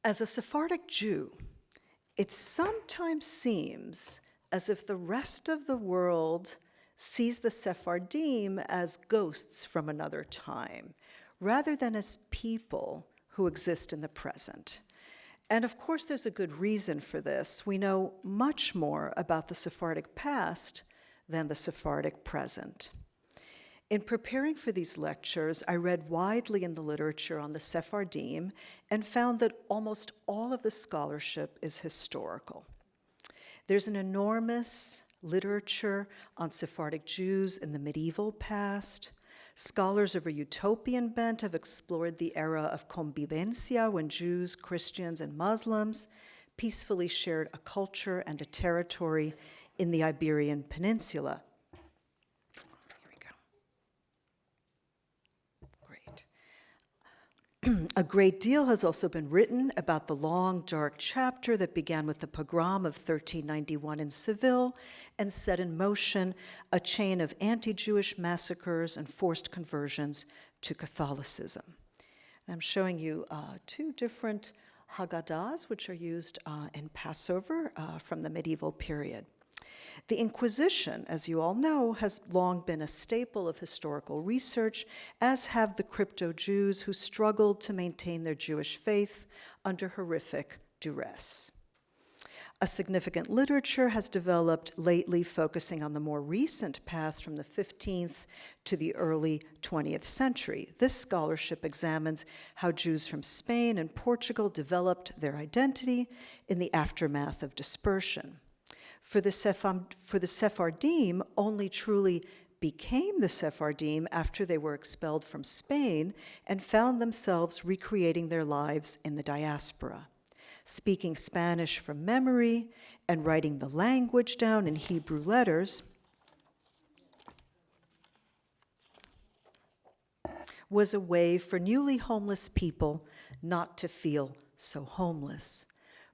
As a Sephardic Jew, it sometimes seems as if the rest of the world sees the Sephardim as ghosts from another time, rather than as people who exist in the present. And of course, there's a good reason for this. We know much more about the Sephardic past than the Sephardic present. In preparing for these lectures, I read widely in the literature on the Sephardim and found that almost all of the scholarship is historical. There's an enormous literature on Sephardic Jews in the medieval past. Scholars of a utopian bent have explored the era of convivencia when Jews, Christians, and Muslims peacefully shared a culture and a territory in the Iberian Peninsula. A great deal has also been written about the long, dark chapter that began with the pogrom of 1391 in Seville and set in motion a chain of anti-Jewish massacres and forced conversions to Catholicism. I'm showing you two different Haggadahs, which are used in Passover from the medieval period. The Inquisition, as you all know, has long been a staple of historical research, as have the crypto-Jews who struggled to maintain their Jewish faith under horrific duress. A significant literature has developed lately focusing on the more recent past from the 15th to the early 20th century. This scholarship examines how Jews from Spain and Portugal developed their identity in the aftermath of dispersion. For the Sephardim, only truly became the Sephardim after they were expelled from Spain and found themselves recreating their lives in the diaspora, speaking Spanish from memory and writing the language down in Hebrew letters was a way for newly homeless people not to feel so homeless.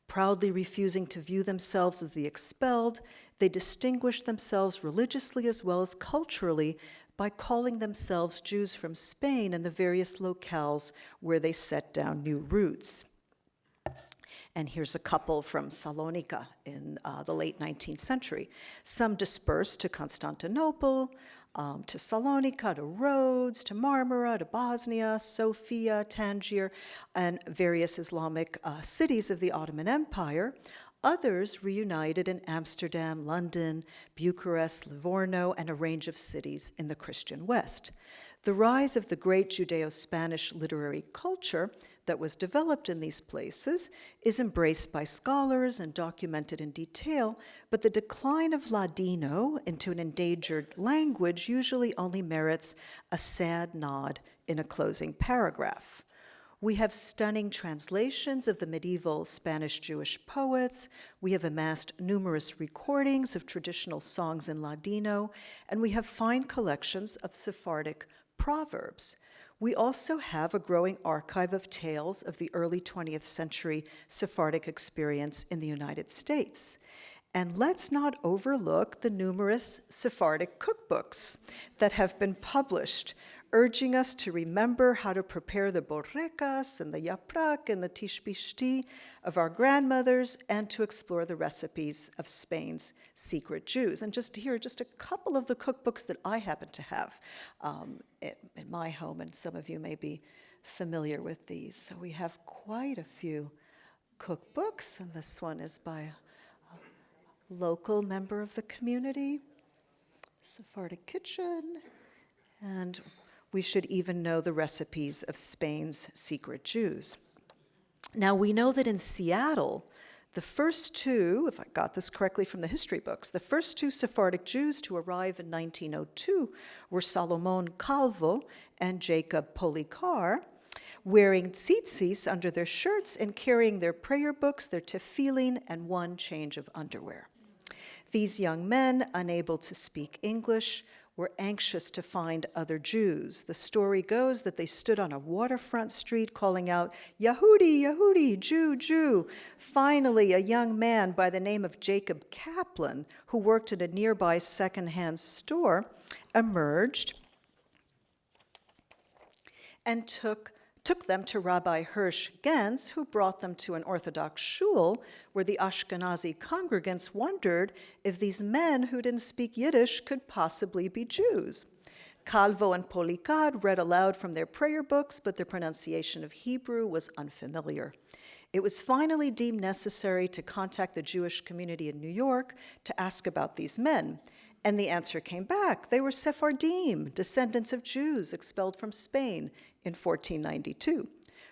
Proudly refusing to view themselves as the expelled, they distinguished themselves religiously as well as culturally by calling themselves Jews from Spain and the various locales where they set down new roots. And here's a couple from Salonika in the late 19th century. Some dispersed to Constantinople, to Salonika, to Rhodes, to Marmara, to Bosnia, Sofia, Tangier, and various Islamic cities of the Ottoman Empire. Others reunited in Amsterdam, London, Bucharest, Livorno, and a range of cities in the Christian West. The rise of the great Judeo-Spanish literary culture that was developed in these places is embraced by scholars and documented in detail, but the decline of Ladino into an endangered language usually only merits a sad nod in a closing paragraph. We have stunning translations of the medieval Spanish Jewish poets. We have amassed numerous recordings of traditional songs in Ladino, and we have fine collections of Sephardic proverbs. We also have a growing archive of tales of the early 20th century Sephardic experience in the United States. And let's not overlook the numerous Sephardic cookbooks that have been published, urging us to remember how to prepare the borrecas and the yaprak and the tishbishti of our grandmothers and to explore the recipes of Spain's secret Jews. And just here, just a couple of the cookbooks that I happen to have in my home, and some of you may be familiar with these. So we have quite a few cookbooks, and this one is by a local member of the community, Sephardic Kitchen, and we should even know the recipes of Spain's secret Jews. Now, we know that in Seattle, the first two, if I got this correctly from the history books, the first two Sephardic Jews to arrive in 1902 were Salomon Calvo and Jacob Policar, wearing tzitzis under their shirts and carrying their prayer books, their tefillin, and one change of underwear. These young men, unable to speak English, were anxious to find other Jews. The story goes that they stood on a waterfront street calling out, Yehudi, Yehudi, Jew, Jew. Finally, a young man by the name of Jacob Kaplan, who worked at a nearby secondhand store, emerged and took took them to Rabbi Hirsch Gens, who brought them to an Orthodox shul where the Ashkenazi congregants wondered if these men who didn't speak Yiddish could possibly be Jews. Calvo and Policad read aloud from their prayer books, but their pronunciation of Hebrew was unfamiliar. It was finally deemed necessary to contact the Jewish community in New York to ask about these men. And the answer came back. They were Sephardim, descendants of Jews expelled from Spain in 1492.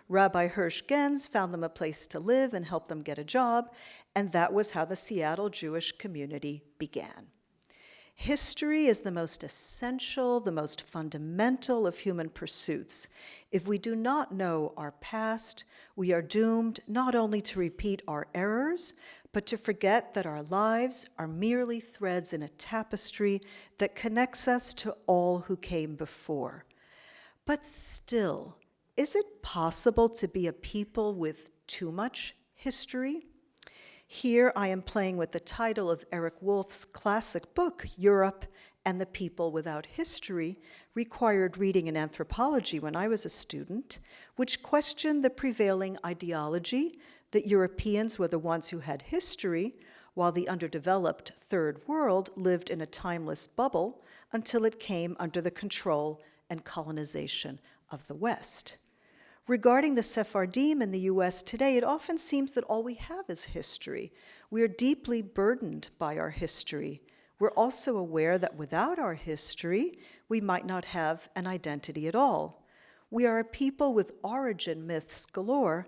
Rabbi Hirsch Gens found them a place to live and helped them get a job, and that was how the Seattle Jewish community began. History is the most essential, the most fundamental of human pursuits. If we do not know our past, we are doomed not only to repeat our errors, but to forget that our lives are merely threads in a tapestry that connects us to all who came before. But still, is it possible to be a people with too much history? Here I am playing with the title of Eric Wolf's classic book, Europe and the People Without History, required reading in anthropology when I was a student, which questioned the prevailing ideology that Europeans were the ones who had history, while the underdeveloped Third World lived in a timeless bubble until it came under the control and colonization of the West. Regarding the Sephardim in the US today, it often seems that all we have is history. We are deeply burdened by our history. We're also aware that without our history, we might not have an identity at all. We are a people with origin myths galore,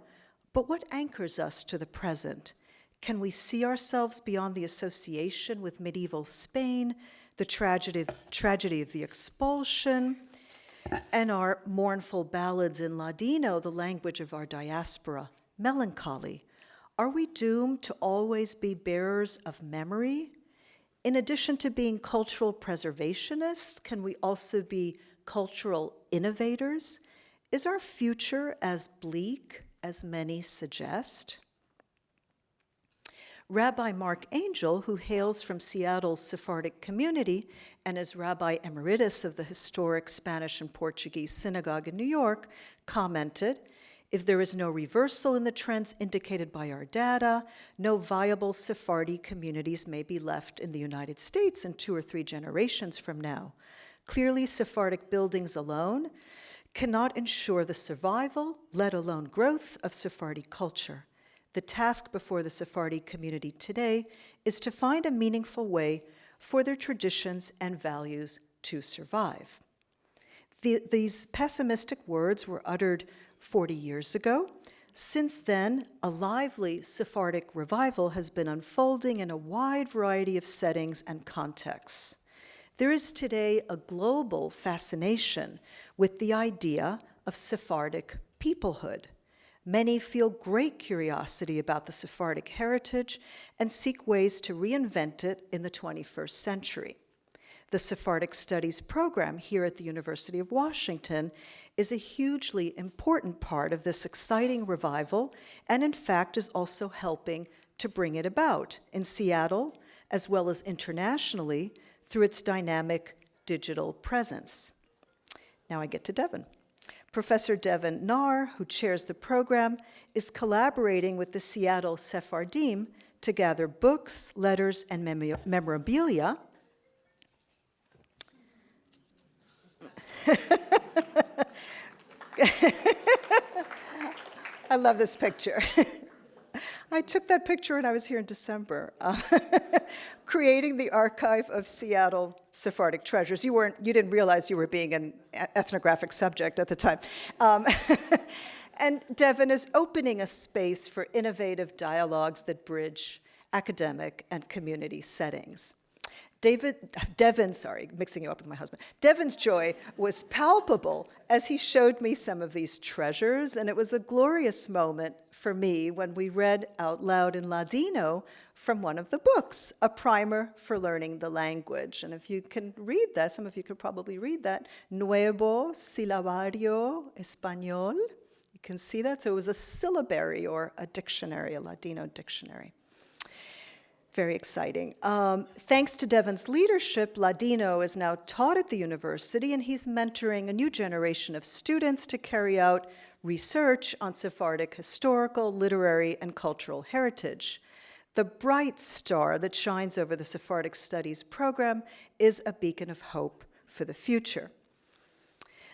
but what anchors us to the present? Can we see ourselves beyond the association with medieval Spain, the tragedy of the expulsion, and our mournful ballads in Ladino, the language of our diaspora, melancholy? Are we doomed to always be bearers of memory? In addition to being cultural preservationists, can we also be cultural innovators? Is our future as bleak as many suggest? Rabbi Mark Angel, who hails from Seattle's Sephardic community and is Rabbi Emeritus of the historic Spanish and Portuguese synagogue in New York, commented, "If there is no reversal in the trends indicated by our data, no viable Sephardi communities may be left in the United States in 2 or 3 generations from now. Clearly, Sephardic buildings alone cannot ensure the survival, let alone growth, of Sephardi culture. The task before the Sephardi community today is to find a meaningful way for their traditions and values to survive." These pessimistic words were uttered 40 years ago. Since then, a lively Sephardic revival has been unfolding in a wide variety of settings and contexts. There is today a global fascination with the idea of Sephardic peoplehood. Many feel great curiosity about the Sephardic heritage and seek ways to reinvent it in the 21st century. The Sephardic Studies program here at the University of Washington is a hugely important part of this exciting revival, and in fact is also helping to bring it about in Seattle, as well as internationally, through its dynamic digital presence. Now I get to Devin. Professor Devin Nahr, who chairs the program, is collaborating with the Seattle Sephardim to gather books, letters, and memorabilia I love this picture. I took that picture when I was here in December, creating the archive of Seattle Sephardic treasures. You didn't realize you were being an ethnographic subject at the time. And Devin is opening a space for innovative dialogues that bridge academic and community settings. Devin's joy was palpable as he showed me some of these treasures, and it was a glorious moment for me when we read out loud in Ladino from one of the books, a primer for learning the language. And if you can read that, some of you could probably read that, Nuevo Silabario Español. You can see that. So it was a syllabary or a dictionary, a Ladino dictionary. Very exciting. Thanks to Devin's leadership, Ladino is now taught at the university, and he's mentoring a new generation of students to carry out research on Sephardic historical, literary, and cultural heritage. The bright star that shines over the Sephardic Studies program is a beacon of hope for the future.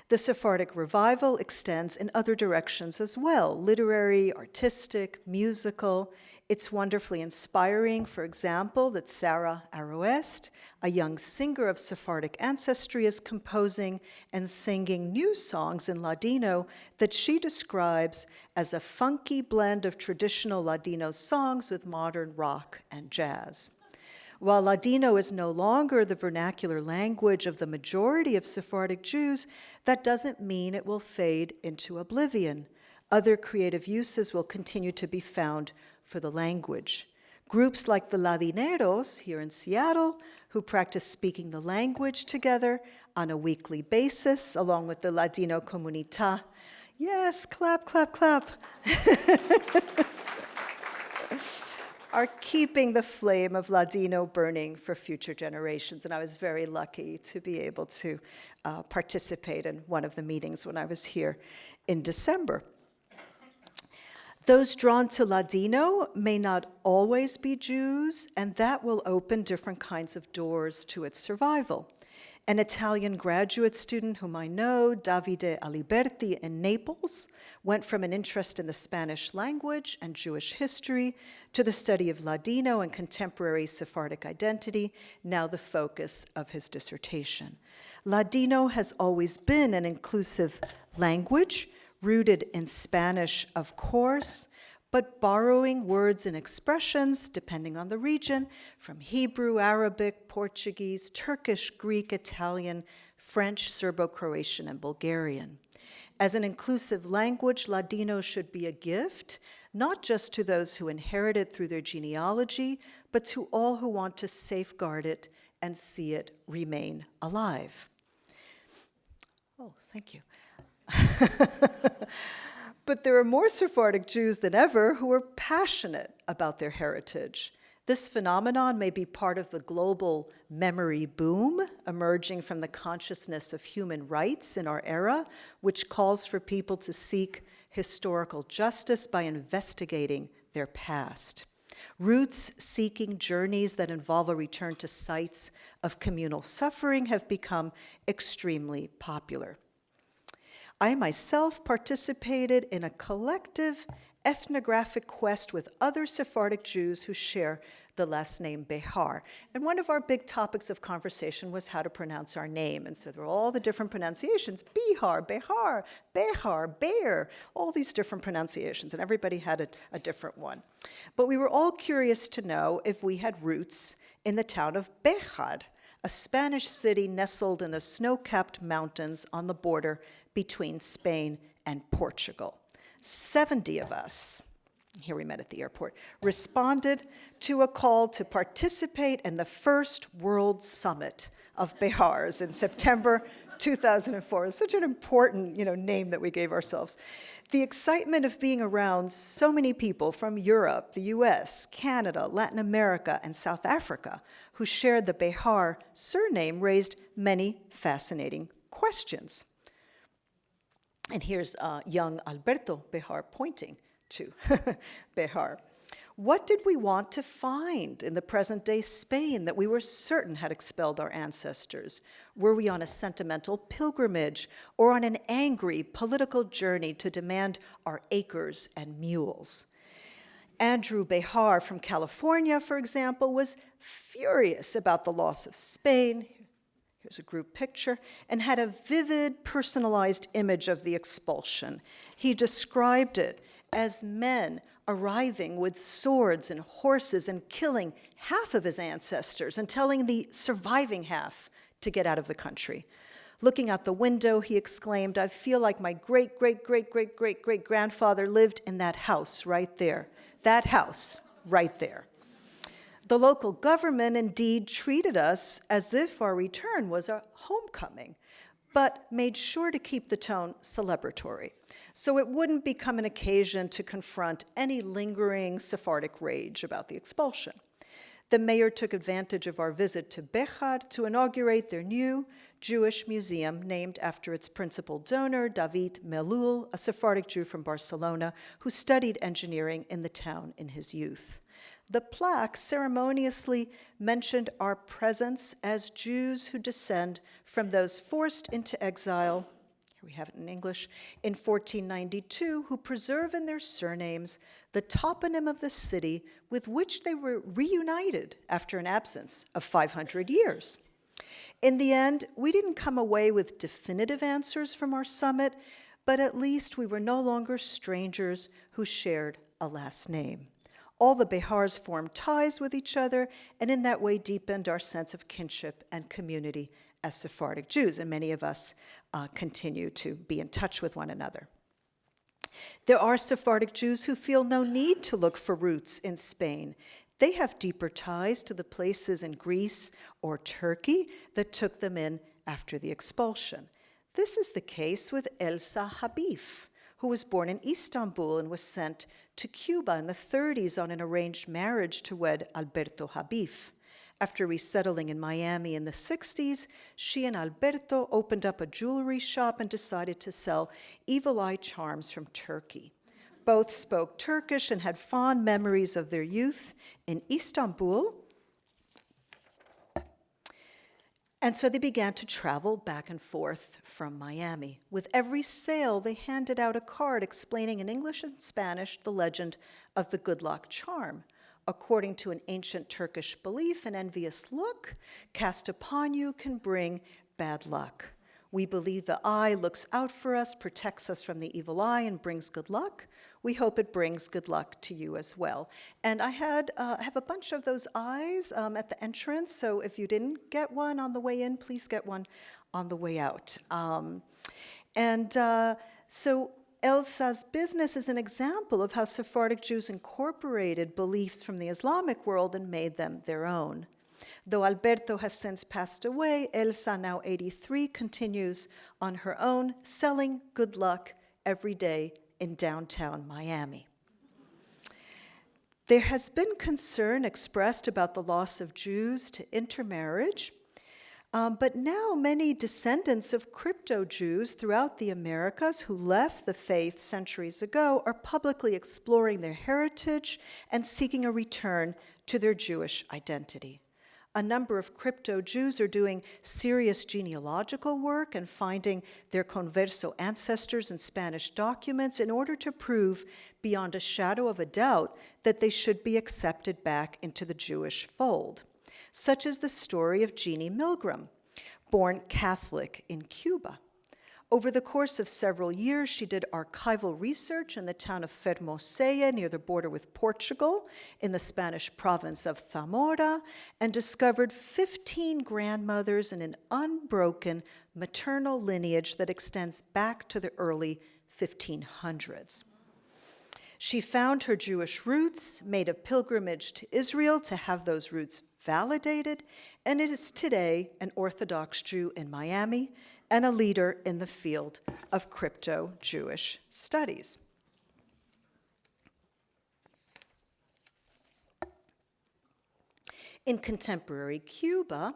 The Sephardic revival extends in other directions as well, literary, artistic, musical. It's wonderfully inspiring, for example, that Sarah Aroest, a young singer of Sephardic ancestry, is composing and singing new songs in Ladino that she describes as a funky blend of traditional Ladino songs with modern rock and jazz. While Ladino is no longer the vernacular language of the majority of Sephardic Jews, that doesn't mean it will fade into oblivion. Other creative uses will continue to be found for the language. Groups like the Ladineros here in Seattle, who practice speaking the language together on a weekly basis, along with the Ladino Comunidad. Yes, clap, clap, clap. Are keeping the flame of Ladino burning for future generations. And I was very lucky to be able to participate in one of the meetings when I was here in December. Those drawn to Ladino may not always be Jews, and that will open different kinds of doors to its survival. An Italian graduate student whom I know, Davide Aliberti in Naples, went from an interest in the Spanish language and Jewish history to the study of Ladino and contemporary Sephardic identity, now the focus of his dissertation. Ladino has always been an inclusive language, rooted in Spanish, of course, but borrowing words and expressions, depending on the region, from Hebrew, Arabic, Portuguese, Turkish, Greek, Italian, French, Serbo-Croatian, and Bulgarian. As an inclusive language, Ladino should be a gift, not just to those who inherit it through their genealogy, but to all who want to safeguard it and see it remain alive. Oh, thank you. But there are more Sephardic Jews than ever who are passionate about their heritage. This phenomenon may be part of the global memory boom emerging from the consciousness of human rights in our era, which calls for people to seek historical justice by investigating their past. Roots-seeking journeys that involve a return to sites of communal suffering have become extremely popular. I myself participated in a collective ethnographic quest with other Sephardic Jews who share the last name Behar. And one of our big topics of conversation was how to pronounce our name. And so there were all the different pronunciations, Bihar, Behar, Behar, Bear, all these different pronunciations, and everybody had a different one. But we were all curious to know if we had roots in the town of Behar, a Spanish city nestled in the snow-capped mountains on the border between Spain and Portugal. 70 of us, here we met at the airport, responded to a call to participate in the first World Summit of Behars in September 2004. It's such an important, name that we gave ourselves. The excitement of being around so many people from Europe, the US, Canada, Latin America, and South Africa who shared the Behar surname raised many fascinating questions. And here's young Alberto Behar pointing to Behar. What did we want to find in the present-day Spain that we were certain had expelled our ancestors? Were we on a sentimental pilgrimage or on an angry political journey to demand our acres and mules? Andrew Behar from California, for example, was furious about the loss of Spain. Here's a group picture, and had a vivid, personalized image of the expulsion. He described it as men arriving with swords and horses and killing half of his ancestors and telling the surviving half to get out of the country. Looking out the window, he exclaimed, "I feel like my great-great-great-great-great-great-grandfather lived in that house right there. That house right there." The local government indeed treated us as if our return was a homecoming, but made sure to keep the tone celebratory, so it wouldn't become an occasion to confront any lingering Sephardic rage about the expulsion. The mayor took advantage of our visit to Behar to inaugurate their new Jewish museum named after its principal donor, David Melul, a Sephardic Jew from Barcelona who studied engineering in the town in his youth. The plaque ceremoniously mentioned our presence as Jews who descend from those forced into exile, here we have it in English, in 1492, who preserve in their surnames the toponym of the city with which they were reunited after an absence of 500 years. In the end, we didn't come away with definitive answers from our summit, but at least we were no longer strangers who shared a last name. All the Behars formed ties with each other, and in that way deepened our sense of kinship and community as Sephardic Jews, and many of us continue to be in touch with one another. There are Sephardic Jews who feel no need to look for roots in Spain. They have deeper ties to the places in Greece or Turkey that took them in after the expulsion. This is the case with Elsa Habif, who was born in Istanbul and was sent to Cuba in the 30s on an arranged marriage to wed Alberto Habif. After resettling in Miami in the 60s, she and Alberto opened up a jewelry shop and decided to sell evil eye charms from Turkey. Both spoke Turkish and had fond memories of their youth in Istanbul. And so they began to travel back and forth from Miami. With every sale, they handed out a card explaining in English and Spanish the legend of the good luck charm. According to an ancient Turkish belief, an envious look cast upon you can bring bad luck. We believe the eye looks out for us, protects us from the evil eye, and brings good luck. We hope it brings good luck to you as well. And I have a bunch of those eyes at the entrance, so if you didn't get one on the way in, please get one on the way out. So Elsa's business is an example of how Sephardic Jews incorporated beliefs from the Islamic world and made them their own. Though Alberto has since passed away, Elsa, now 83, continues on her own, selling good luck every day in downtown Miami. There has been concern expressed about the loss of Jews to intermarriage, but now many descendants of crypto-Jews throughout the Americas who left the faith centuries ago are publicly exploring their heritage and seeking a return to their Jewish identity. A number of crypto-Jews are doing serious genealogical work and finding their converso ancestors in Spanish documents in order to prove beyond a shadow of a doubt that they should be accepted back into the Jewish fold. Such is the story of Jeannie Milgram, born Catholic in Cuba. Over the course of several years, she did archival research in the town of Fermosella, near the border with Portugal, in the Spanish province of Zamora, and discovered 15 grandmothers in an unbroken maternal lineage that extends back to the early 1500s. She found her Jewish roots, made a pilgrimage to Israel to have those roots validated, and is today an Orthodox Jew in Miami and a leader in the field of crypto-Jewish studies. In contemporary Cuba,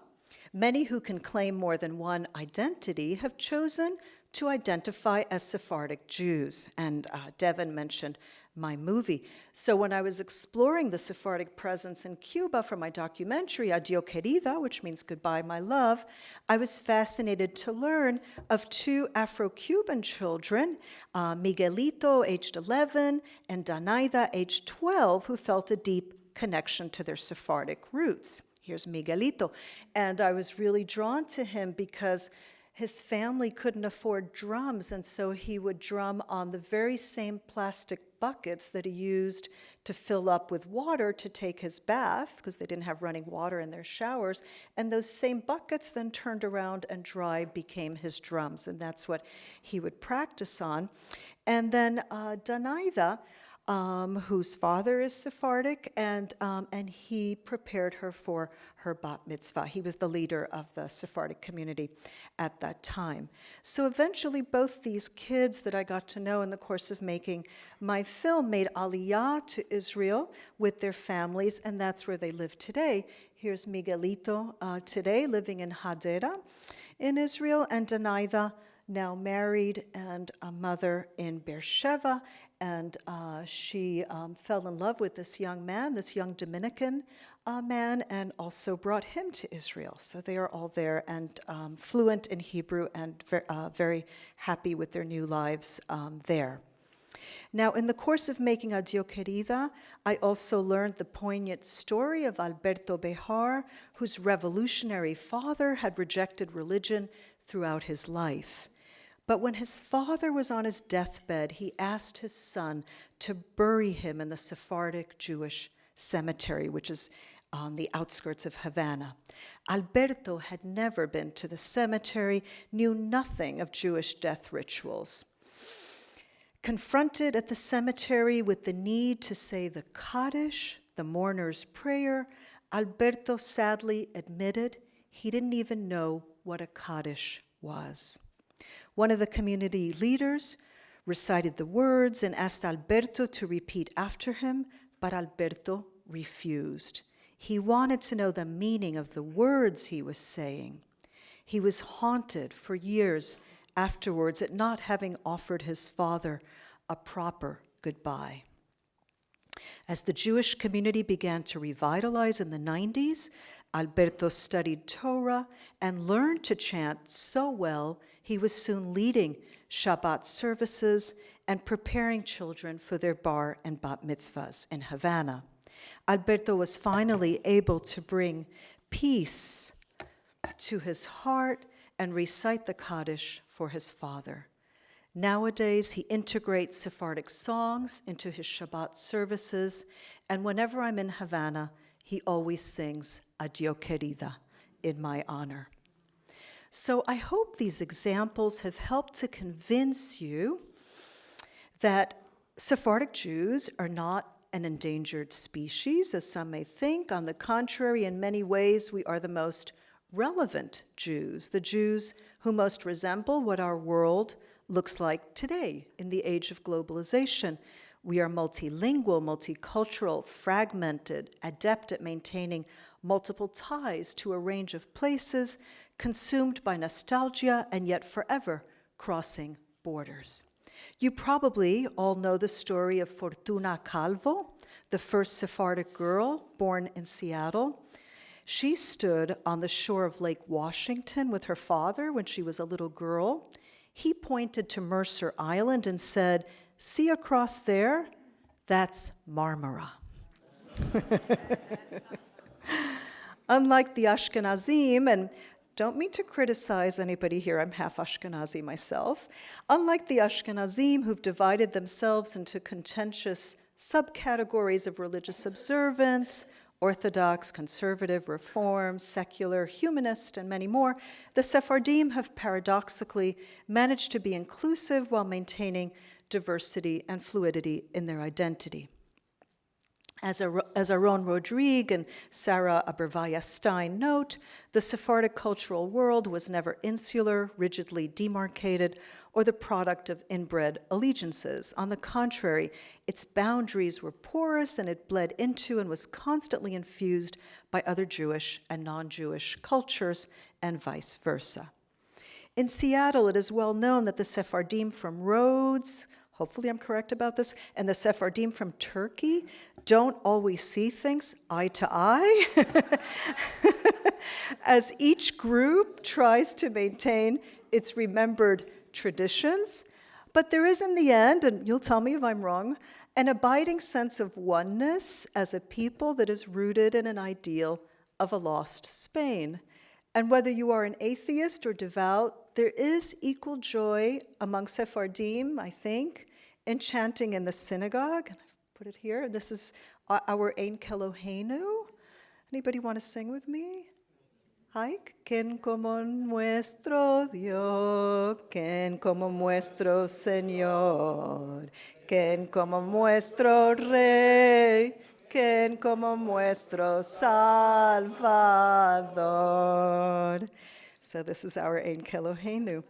many who can claim more than one identity have chosen to identify as Sephardic Jews, and Devin mentioned my movie. So when I was exploring the Sephardic presence in Cuba for my documentary, Adio Kerida, which means goodbye, my love, I was fascinated to learn of two Afro-Cuban children, Miguelito, aged 11, and Danaida, aged 12, who felt a deep connection to their Sephardic roots. Here's Miguelito. And I was really drawn to him because his family couldn't afford drums, and so he would drum on the very same plastic buckets that he used to fill up with water to take his bath, because they didn't have running water in their showers. And those same buckets then turned around and dry became his drums, and that's what he would practice on. And then Danaida, whose father is Sephardic, and he prepared her for her bat mitzvah. He was the leader of the Sephardic community at that time. So eventually, both these kids that I got to know in the course of making my film made aliyah to Israel with their families, and that's where they live today. Here's Miguelito today, living in Hadera in Israel, and Danaida, now married and a mother in Beersheba, and she fell in love with this young man, this young Dominican man, and also brought him to Israel. So they are all there and fluent in Hebrew and very happy with their new lives there. Now, in the course of making Adio Kerida, I also learned the poignant story of Ruth Behar, whose revolutionary father had rejected religion throughout his life. But when his father was on his deathbed, he asked his son to bury him in the Sephardic Jewish cemetery, which is on the outskirts of Havana. Alberto had never been to the cemetery, knew nothing of Jewish death rituals. Confronted at the cemetery with the need to say the Kaddish, the mourner's prayer, Alberto sadly admitted he didn't even know what a Kaddish was. One of the community leaders recited the words and asked Alberto to repeat after him, but Alberto refused. He wanted to know the meaning of the words he was saying. He was haunted for years afterwards at not having offered his father a proper goodbye. As the Jewish community began to revitalize in the 90s, Alberto studied Torah and learned to chant so well he was soon leading Shabbat services and preparing children for their bar and bat mitzvahs in Havana. Alberto was finally able to bring peace to his heart and recite the Kaddish for his father. Nowadays, he integrates Sephardic songs into his Shabbat services, and whenever I'm in Havana, he always sings Adio Kerida in my honor. So I hope these examples have helped to convince you that Sephardic Jews are not an endangered species, as some may think. On the contrary, in many ways, we are the most relevant Jews, the Jews who most resemble what our world looks like today in the age of globalization. We are multilingual, multicultural, fragmented, adept at maintaining multiple ties to a range of places, consumed by nostalgia and yet forever crossing borders. You probably all know the story of Fortuna Calvo, the first Sephardic girl born in Seattle. She stood on the shore of Lake Washington with her father when she was a little girl. He pointed to Mercer Island and said, "See across there? That's Marmara." Unlike the Ashkenazim, and don't mean to criticize anybody here, I'm half Ashkenazi myself. Unlike the Ashkenazim, who've divided themselves into contentious subcategories of religious observance, Orthodox, conservative, reform, secular, humanist, and many more, the Sephardim have paradoxically managed to be inclusive while maintaining diversity and fluidity in their identity. As Aaron Rodrigue and Sarah Abervaya-Stein note, the Sephardic cultural world was never insular, rigidly demarcated, or the product of inbred allegiances. On the contrary, its boundaries were porous and it bled into and was constantly infused by other Jewish and non-Jewish cultures and vice versa. In Seattle, it is well known that the Sephardim from Rhodes, hopefully I'm correct about this, and the Sephardim from Turkey don't always see things eye to eye, as each group tries to maintain its remembered traditions. But there is, in the end, and you'll tell me if I'm wrong, an abiding sense of oneness as a people that is rooted in an ideal of a lost Spain. And whether you are an atheist or devout, there is equal joy among Sephardim, I think, in chanting in the synagogue. And I've put it here. This is our Ein Keloheinu. Anybody want to sing with me? Ay, ¿quién como nuestro Dios? ¿Quién como nuestro Señor? ¿Quién como nuestro Rey? ¿Quién como nuestro Salvador? So this is our Ein Kelohenu.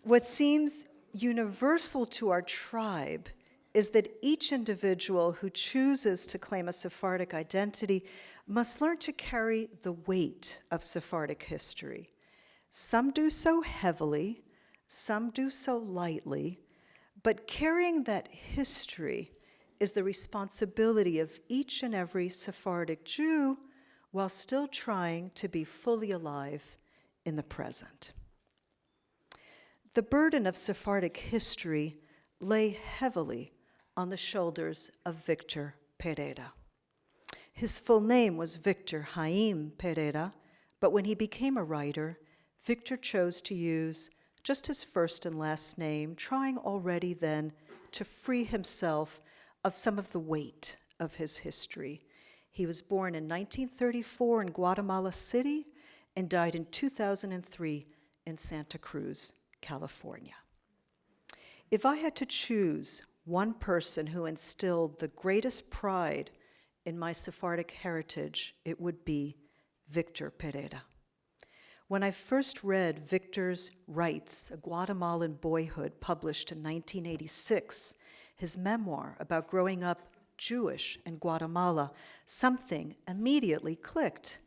What seems universal to our tribe is that each individual who chooses to claim a Sephardic identity must learn to carry the weight of Sephardic history. Some do so heavily, some do so lightly, but carrying that history is the responsibility of each and every Sephardic Jew while still trying to be fully alive in the present. The burden of Sephardic history lay heavily on the shoulders of Victor Perera. His full name was Victor Haim Perera, but when he became a writer, Victor chose to use just his first and last name, trying already then to free himself of some of the weight of his history. He was born in 1934 in Guatemala City and died in 2003 in Santa Cruz, California. If I had to choose one person who instilled the greatest pride in my Sephardic heritage, it would be Victor Perera. When I first read Victor's Rights, A Guatemalan Boyhood, published in 1986, his memoir about growing up Jewish in Guatemala, something immediately clicked.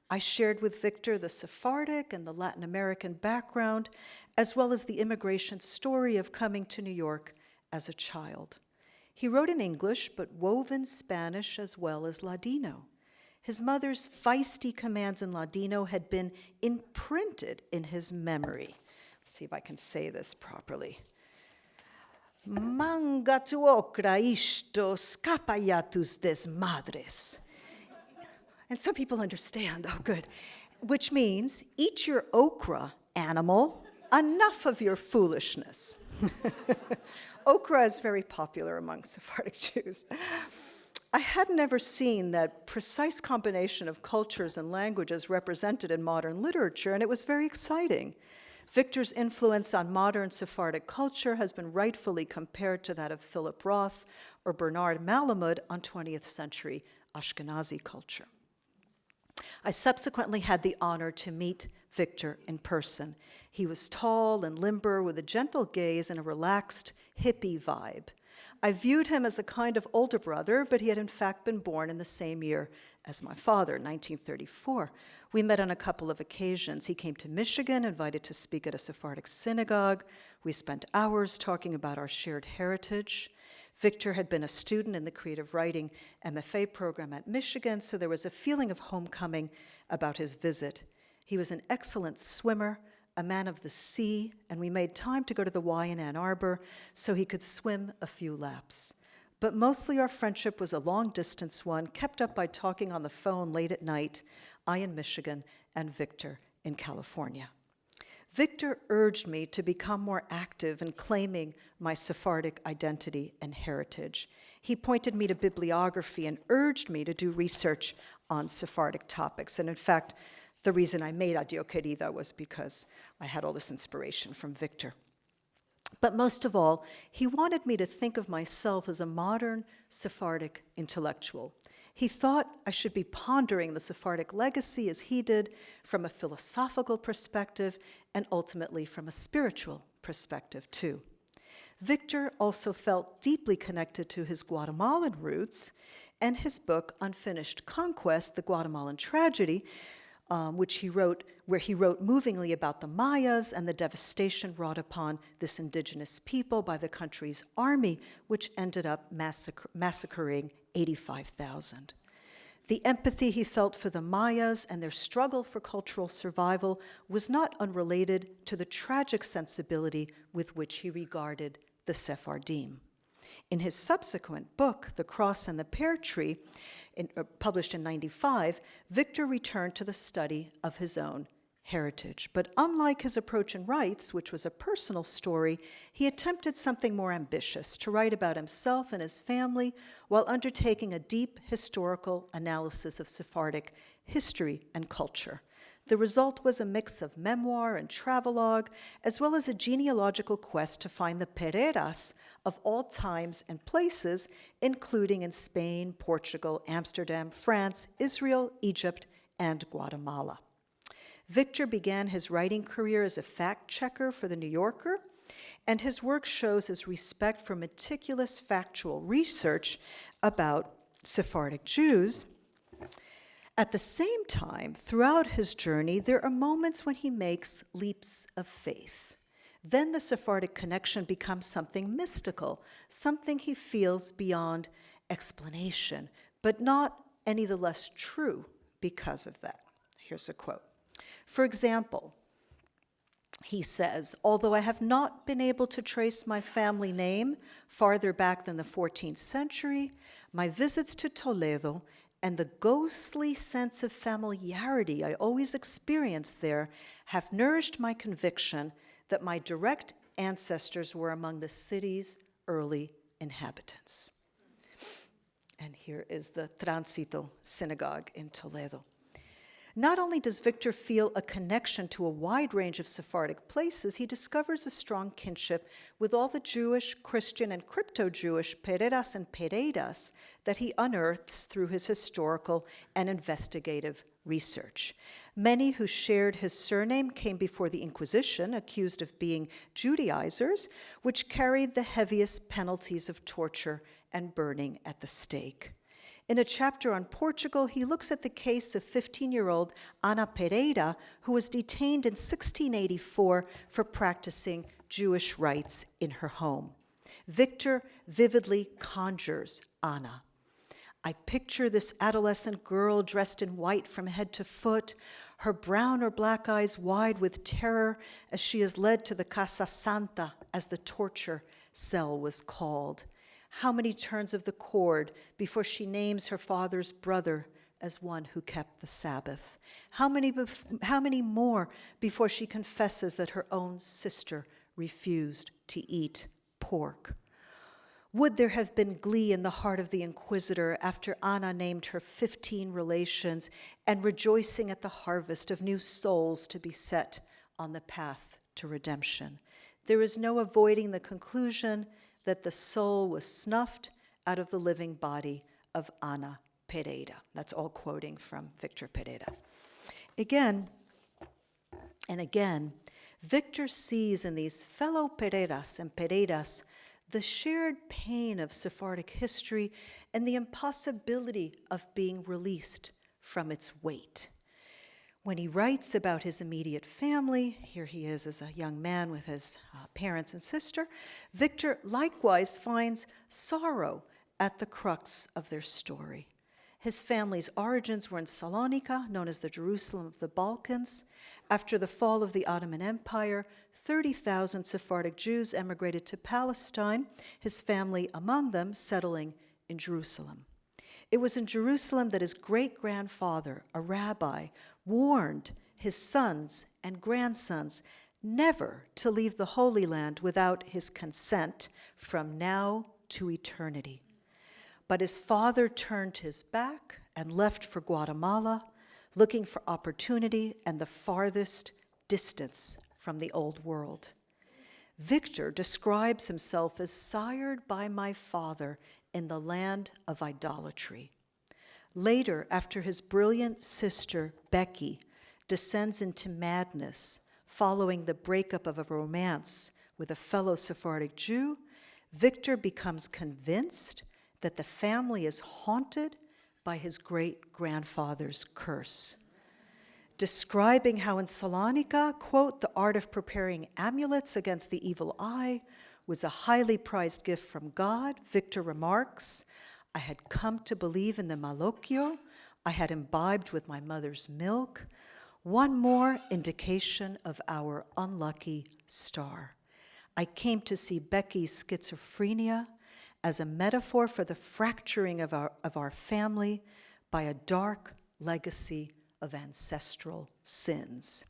I shared with Victor the Sephardic and the Latin American background, as well as the immigration story of coming to New York as a child. He wrote in English, but wove in Spanish as well as Ladino. His mother's feisty commands in Ladino had been imprinted in his memory. Let's see if I can say this properly. Manga tu okra isto, scapa ya tus desmadres. And some people understand, oh good, which means, eat your okra, animal, enough of your foolishness. Okra is very popular among Sephardic Jews. I had never seen that precise combination of cultures and languages represented in modern literature, and it was very exciting. Victor's influence on modern Sephardic culture has been rightfully compared to that of Philip Roth or Bernard Malamud on 20th century Ashkenazi culture. I subsequently had the honor to meet Victor in person. He was tall and limber with a gentle gaze and a relaxed, hippie vibe. I viewed him as a kind of older brother, but he had in fact been born in the same year as my father, 1934. We met on a couple of occasions. He came to Michigan, invited to speak at a Sephardic synagogue. We spent hours talking about our shared heritage. Victor had been a student in the creative writing MFA program at Michigan, so there was a feeling of homecoming about his visit. He was an excellent swimmer, a man of the sea, and we made time to go to the Y in Ann Arbor so he could swim a few laps. But mostly our friendship was a long-distance one, kept up by talking on the phone late at night, I in Michigan and Victor in California. Victor urged me to become more active in claiming my Sephardic identity and heritage. He pointed me to bibliography and urged me to do research on Sephardic topics. And in fact, the reason I made Adio Kerida was because I had all this inspiration from Victor. But most of all, he wanted me to think of myself as a modern Sephardic intellectual. He thought I should be pondering the Sephardic legacy as he did from a philosophical perspective and ultimately from a spiritual perspective too. Victor also felt deeply connected to his Guatemalan roots, and his book, Unfinished Conquest, The Guatemalan Tragedy, where he wrote movingly about the Mayas and the devastation wrought upon this indigenous people by the country's army, which ended up massacring 85,000. The empathy he felt for the Mayas and their struggle for cultural survival was not unrelated to the tragic sensibility with which he regarded the Sefardim. In his subsequent book, The Cross and the Pear Tree, published in 1995, Victor returned to the study of his own heritage. But unlike his approach in Rights, which was a personal story, he attempted something more ambitious, to write about himself and his family while undertaking a deep historical analysis of Sephardic history and culture. The result was a mix of memoir and travelogue, as well as a genealogical quest to find the Pereras of all times and places, including in Spain, Portugal, Amsterdam, France, Israel, Egypt, and Guatemala. Victor began his writing career as a fact-checker for The New Yorker, and his work shows his respect for meticulous factual research about Sephardic Jews. At the same time, throughout his journey, there are moments when he makes leaps of faith. Then the Sephardic connection becomes something mystical, something he feels beyond explanation, but not any the less true because of that. Here's a quote. For example, he says, although I have not been able to trace my family name farther back than the 14th century, my visits to Toledo and the ghostly sense of familiarity I always experienced there have nourished my conviction that my direct ancestors were among the city's early inhabitants. And here is the Tránsito synagogue in Toledo. Not only does Victor feel a connection to a wide range of Sephardic places, he discovers a strong kinship with all the Jewish, Christian, and crypto-Jewish Pereras and Pereiras that he unearths through his historical and investigative research. Many who shared his surname came before the Inquisition, accused of being Judaizers, which carried the heaviest penalties of torture and burning at the stake. In a chapter on Portugal, he looks at the case of 15-year-old Ana Perera, who was detained in 1684 for practicing Jewish rites in her home. Victor vividly conjures Ana. I picture this adolescent girl dressed in white from head to foot, her brown or black eyes wide with terror as she is led to the Casa Santa, as the torture cell was called. How many turns of the cord before she names her father's brother as one who kept the Sabbath? How many more before she confesses that her own sister refused to eat pork? Would there have been glee in the heart of the inquisitor after Anna named her 15 relations and rejoicing at the harvest of new souls to be set on the path to redemption? There is no avoiding the conclusion that the soul was snuffed out of the living body of Ana Perera. That's all quoting from Victor Perera. Again and again, Victor sees in these fellow Pereras and Pereiras the shared pain of Sephardic history and the impossibility of being released from its weight. When he writes about his immediate family, here he is as a young man with his parents and sister, Victor likewise finds sorrow at the crux of their story. His family's origins were in Salonika, known as the Jerusalem of the Balkans. After the fall of the Ottoman Empire, 30,000 Sephardic Jews emigrated to Palestine, his family among them settling in Jerusalem. It was in Jerusalem that his great-grandfather, a rabbi, warned his sons and grandsons never to leave the Holy Land without his consent from now to eternity. But his father turned his back and left for Guatemala, looking for opportunity and the farthest distance from the old world. Victor describes himself as sired by my father in the land of idolatry. Later, after his brilliant sister, Becky, descends into madness following the breakup of a romance with a fellow Sephardic Jew, Victor becomes convinced that the family is haunted by his great-grandfather's curse. Describing how in Salonika, quote, the art of preparing amulets against the evil eye was a highly prized gift from God, Victor remarks, I had come to believe in the malocchio. I had imbibed with my mother's milk. One more indication of our unlucky star. I came to see Becky's schizophrenia as a metaphor for the fracturing of our family by a dark legacy of ancestral sins.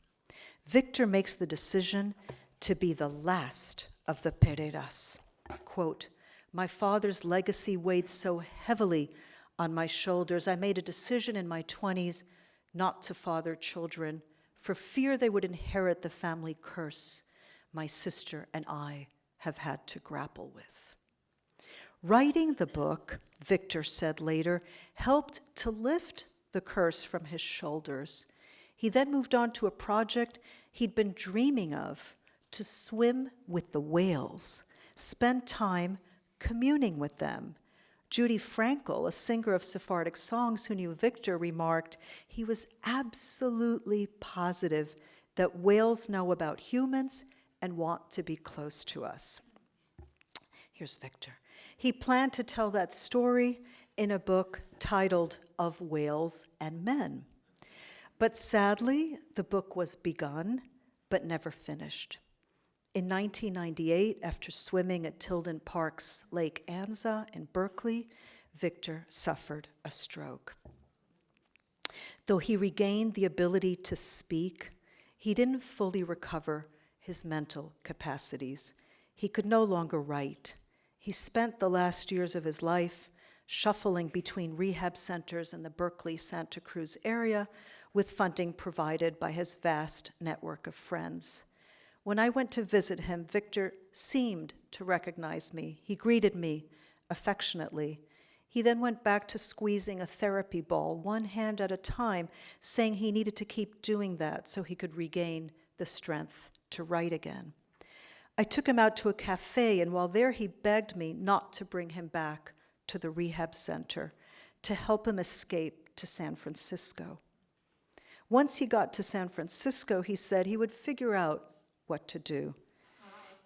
Victor makes the decision to be the last of the Pereiras. Quote, my father's legacy weighed so heavily on my shoulders, I made a decision in my 20s not to father children for fear they would inherit the family curse my sister and I have had to grapple with. Writing the book, Victor said later, helped to lift the curse from his shoulders. He then moved on to a project he'd been dreaming of, to swim with the whales, spend time communing with them. Judy Frankel, a singer of Sephardic songs who knew Victor, remarked he was absolutely positive that whales know about humans and want to be close to us. Here's Victor. He planned to tell that story in a book titled Of Whales and Men. But sadly, the book was begun, but never finished. In 1998, after swimming at Tilden Park's Lake Anza in Berkeley, Victor suffered a stroke. Though he regained the ability to speak, he didn't fully recover his mental capacities. He could no longer write. He spent the last years of his life shuffling between rehab centers in the Berkeley, Santa Cruz area with funding provided by his vast network of friends. When I went to visit him, Victor seemed to recognize me. He greeted me affectionately. He then went back to squeezing a therapy ball, one hand at a time, saying he needed to keep doing that so he could regain the strength to write again. I took him out to a cafe, and while there he begged me not to bring him back to the rehab center, to help him escape to San Francisco. Once he got to San Francisco, he said he would figure out what to do.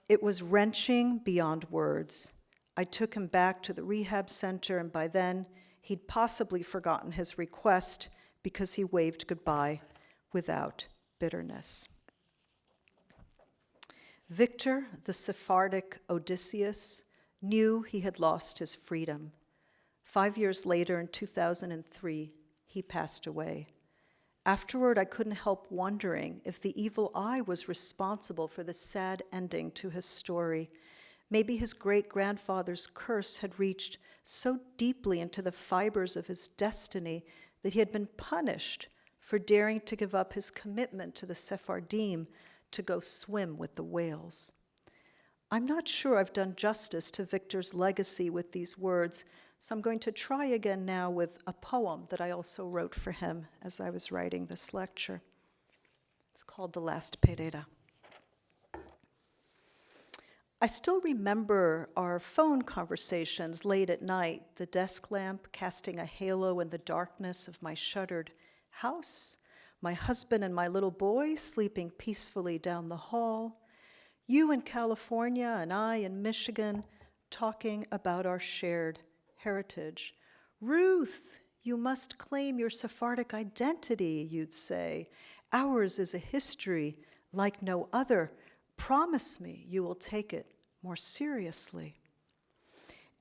It was wrenching beyond words. I took him back to the rehab center, and by then, he'd possibly forgotten his request because he waved goodbye without bitterness. Victor, the Sephardic Odysseus, knew he had lost his freedom. 5 years later, in 2003, he passed away. Afterward, I couldn't help wondering if the evil eye was responsible for the sad ending to his story. Maybe his great-grandfather's curse had reached so deeply into the fibers of his destiny that he had been punished for daring to give up his commitment to the Sefardim to go swim with the whales. I'm not sure I've done justice to Victor's legacy with these words, so I'm going to try again now with a poem that I also wrote for him as I was writing this lecture. It's called The Last Perera. I still remember our phone conversations late at night, the desk lamp casting a halo in the darkness of my shuttered house, my husband and my little boy sleeping peacefully down the hall, you in California and I in Michigan talking about our shared heritage. Ruth, you must claim your Sephardic identity, you'd say. Ours is a history like no other. Promise me you will take it more seriously.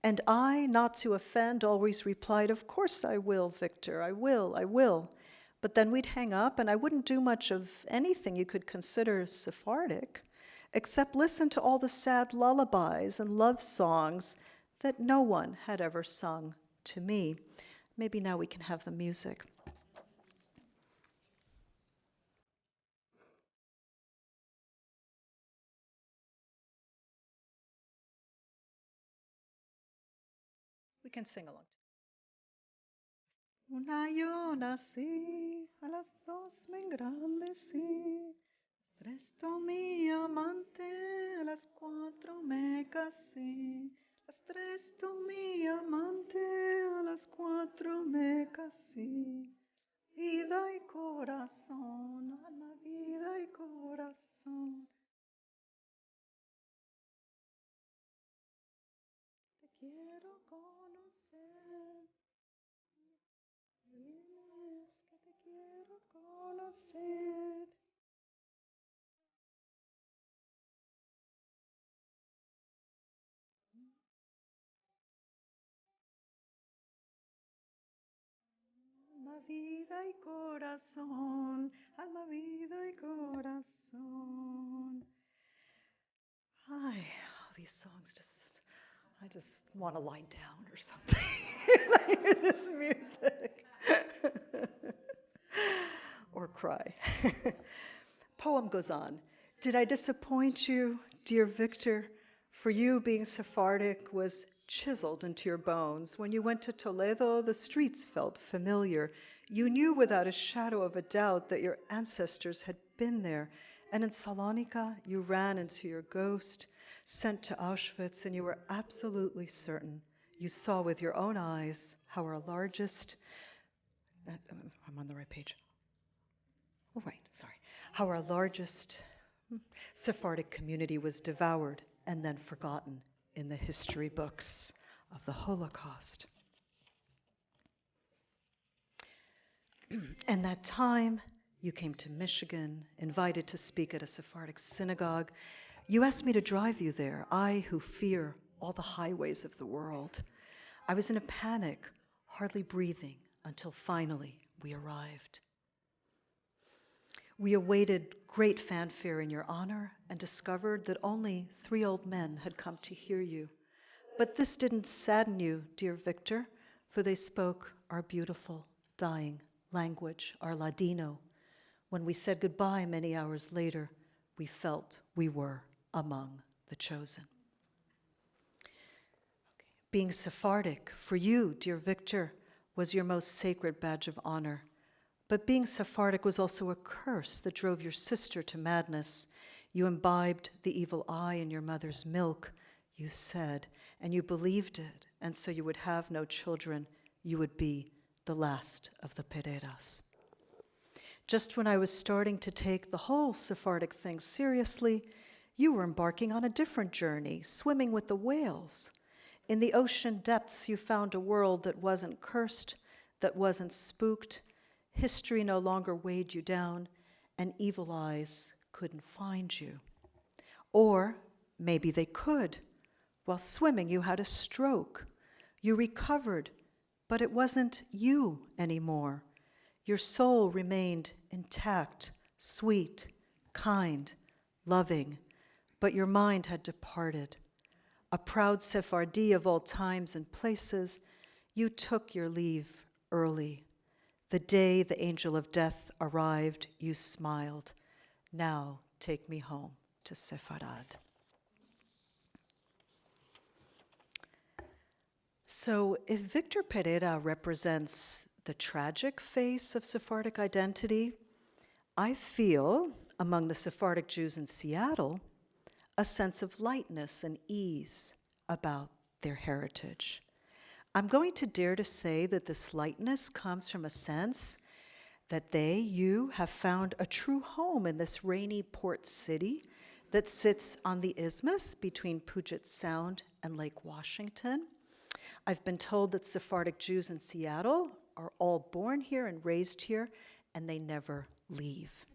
And I, not to offend, always replied, of course I will, Victor, I will. But then we'd hang up and I wouldn't do much of anything you could consider Sephardic, except listen to all the sad lullabies and love songs that no one had ever sung to me. Maybe now we can have the music. We can sing along. Una yo nací, a las dos me engrandecí. Tres tomé amante, a las cuatro me casé. Las tres tomé amante, a las cuatro me casé. Vida y corazón, alma, vida y corazón. Te quiero conocer. Dime que te quiero conocer. Alma, vida y corazón, alma, vida y corazón. Ay, all these songs I just want to lie down or something. I hear this music. Or cry. Poem goes on. Did I disappoint you, dear Victor? For you, being Sephardic was chiseled into your bones. When you went to Toledo, the streets felt familiar. You knew without a shadow of a doubt that your ancestors had been there. And in Salonika, you ran into your ghost, sent to Auschwitz, and you were absolutely certain. You saw with your own eyes how our largest, I'm on the right page. Oh, right, sorry. How our largest Sephardic community was devoured and then forgotten in the history books of the Holocaust. And that time, you came to Michigan, invited to speak at a Sephardic synagogue. You asked me to drive you there, I who fear all the highways of the world. I was in a panic, hardly breathing, until finally we arrived. We awaited great fanfare in your honor and discovered that only 3 old men had come to hear you. But this didn't sadden you, dear Victor, for they spoke our beautiful, dying language, our Ladino. When we said goodbye many hours later, we felt we were among the chosen. Being Sephardic, for you, dear Victor, was your most sacred badge of honor. But being Sephardic was also a curse that drove your sister to madness. You imbibed the evil eye in your mother's milk, you said, and you believed it, and so you would have no children. You would be the last of the Pereras. Just when I was starting to take the whole Sephardic thing seriously, you were embarking on a different journey, swimming with the whales. In the ocean depths, you found a world that wasn't cursed, that wasn't spooked. History no longer weighed you down, and evil eyes couldn't find you. Or maybe they could. While swimming, you had a stroke. You recovered, but it wasn't you anymore. Your soul remained intact, sweet, kind, loving, but your mind had departed. A proud Sephardi of all times and places, you took your leave early. The day the angel of death arrived, you smiled. Now take me home to Sefarad. So if Victor Perera represents the tragic face of Sephardic identity, I feel, among the Sephardic Jews in Seattle, a sense of lightness and ease about their heritage. I'm going to dare to say that this lightness comes from a sense that you have found a true home in this rainy port city that sits on the isthmus between Puget Sound and Lake Washington. I've been told that Sephardic Jews in Seattle are all born here and raised here, and they never leave.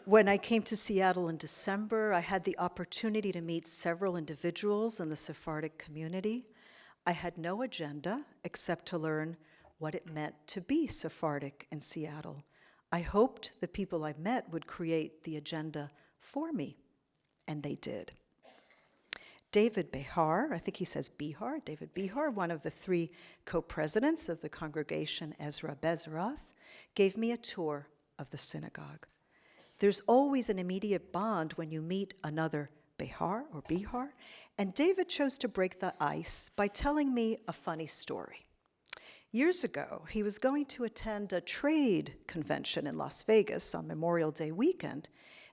When I came to Seattle in December, I had the opportunity to meet several individuals in the Sephardic community. I had no agenda except to learn what it meant to be Sephardic in Seattle. I hoped the people I met would create the agenda for me, and they did. David Behar, I think he says Behar, David Behar, one of the 3 co-presidents of the congregation Ezra Bezrath, gave me a tour of the synagogue. There's always an immediate bond when you meet another Behar or Behar, and David chose to break the ice by telling me a funny story. Years ago, he was going to attend a trade convention in Las Vegas on Memorial Day weekend,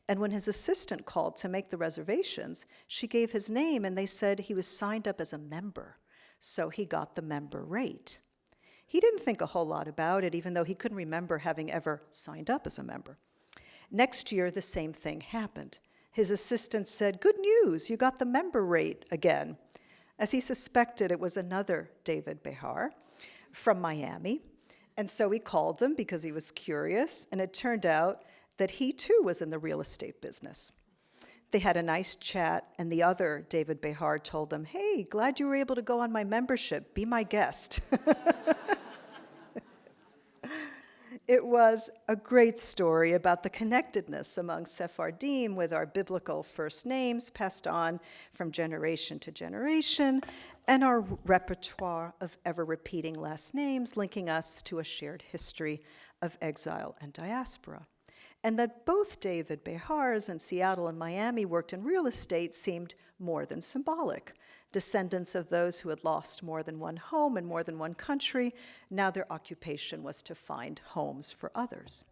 and when his assistant called to make the reservations, she gave his name and they said he was signed up as a member, so he got the member rate. He didn't think a whole lot about it, even though he couldn't remember having ever signed up as a member. Next year, the same thing happened. His assistant said, "Good news, you got the member rate again." As he suspected, it was another David Behar from Miami. And so he called him because he was curious, and it turned out that he too was in the real estate business. They had a nice chat, and the other David Behar told him, "Hey, glad you were able to go on my membership. Be my guest." It was a great story about the connectedness among Sephardim with our biblical first names passed on from generation to generation, and our repertoire of ever-repeating last names linking us to a shared history of exile and diaspora. And that both David Behars in Seattle and Miami worked in real estate seemed more than symbolic. Descendants of those who had lost more than one home in more than one country, now their occupation was to find homes for others.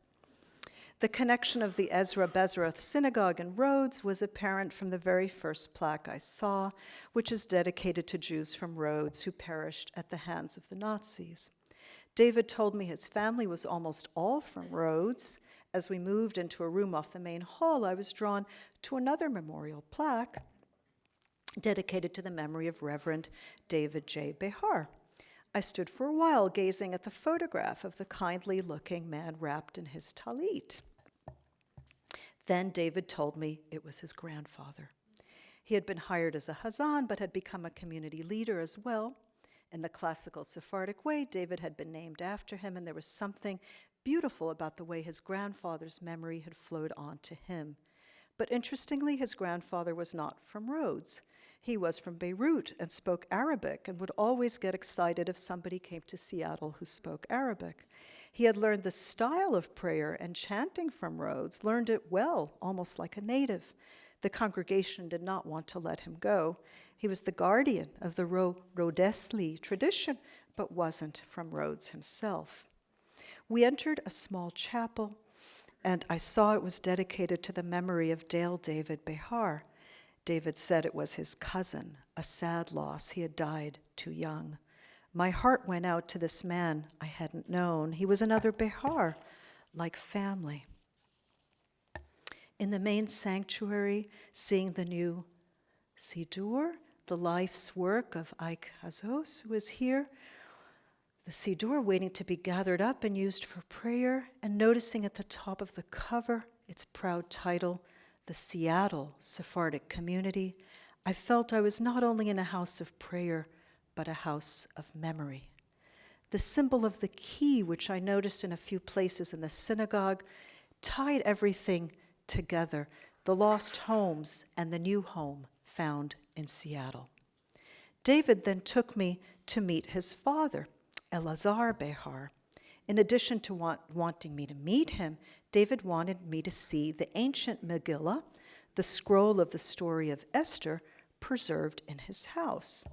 The connection of the Ezra Bezrath Synagogue in Rhodes was apparent from the very first plaque I saw, which is dedicated to Jews from Rhodes who perished at the hands of the Nazis. David told me his family was almost all from Rhodes. As we moved into a room off the main hall, I was drawn to another memorial plaque dedicated to the memory of Reverend David J. Behar. I stood for a while gazing at the photograph of the kindly-looking man wrapped in his talit. Then David told me it was his grandfather. He had been hired as a Hazan, but had become a community leader as well. In the classical Sephardic way, David had been named after him, and there was something beautiful about the way his grandfather's memory had flowed on to him. But interestingly, his grandfather was not from Rhodes. He was from Beirut and spoke Arabic and would always get excited if somebody came to Seattle who spoke Arabic. He had learned the style of prayer and chanting from Rhodes, learned it well, almost like a native. The congregation did not want to let him go. He was the guardian of the Rhodesli tradition, but wasn't from Rhodes himself. We entered a small chapel, and I saw it was dedicated to the memory of Dale David Behar. David said it was his cousin, a sad loss. He had died too young. My heart went out to this man I hadn't known. He was another Behar, like family. In the main sanctuary, seeing the new Siddur, the life's work of Ike Hazos, who is here, the Siddur waiting to be gathered up and used for prayer, and noticing at the top of the cover its proud title, The Seattle Sephardic Community, I felt I was not only in a house of prayer, but a house of memory. The symbol of the key, which I noticed in a few places in the synagogue, tied everything together, the lost homes and the new home found in Seattle. David then took me to meet his father, Elazar Behar. In addition to wanting me to meet him, David wanted me to see the ancient Megillah, the scroll of the story of Esther, preserved in his house.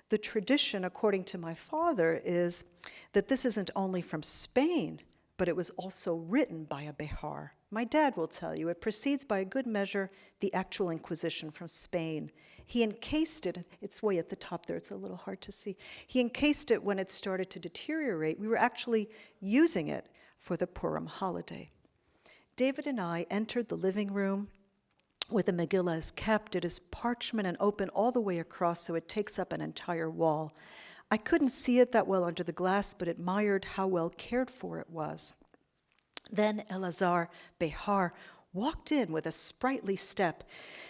The tradition, according to my father, is that this isn't only from Spain, but it was also written by a Behar. My dad will tell you it precedes by a good measure the actual Inquisition from Spain. He encased it, it's way at the top there, it's a little hard to see. He encased it when it started to deteriorate. We were actually using it for the Purim holiday. David and I entered the living room where the Megillah is kept. It is parchment and open all the way across, so it takes up an entire wall. I couldn't see it that well under the glass, but admired how well cared for it was. Then Elazar Behar walked in with a sprightly step,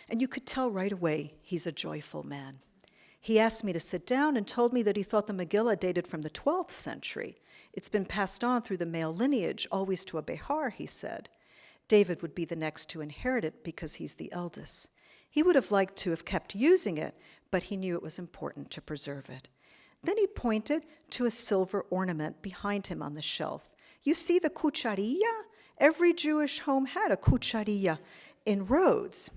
and you could tell right away he's a joyful man. He asked me to sit down and told me that he thought the Megillah dated from the 12th century. It's been passed on through the male lineage, always to a Behar, he said. David would be the next to inherit it because he's the eldest. He would have liked to have kept using it, but he knew it was important to preserve it. Then he pointed to a silver ornament behind him on the shelf. You see the kuchariya? Every Jewish home had a kuchariya in Rhodes.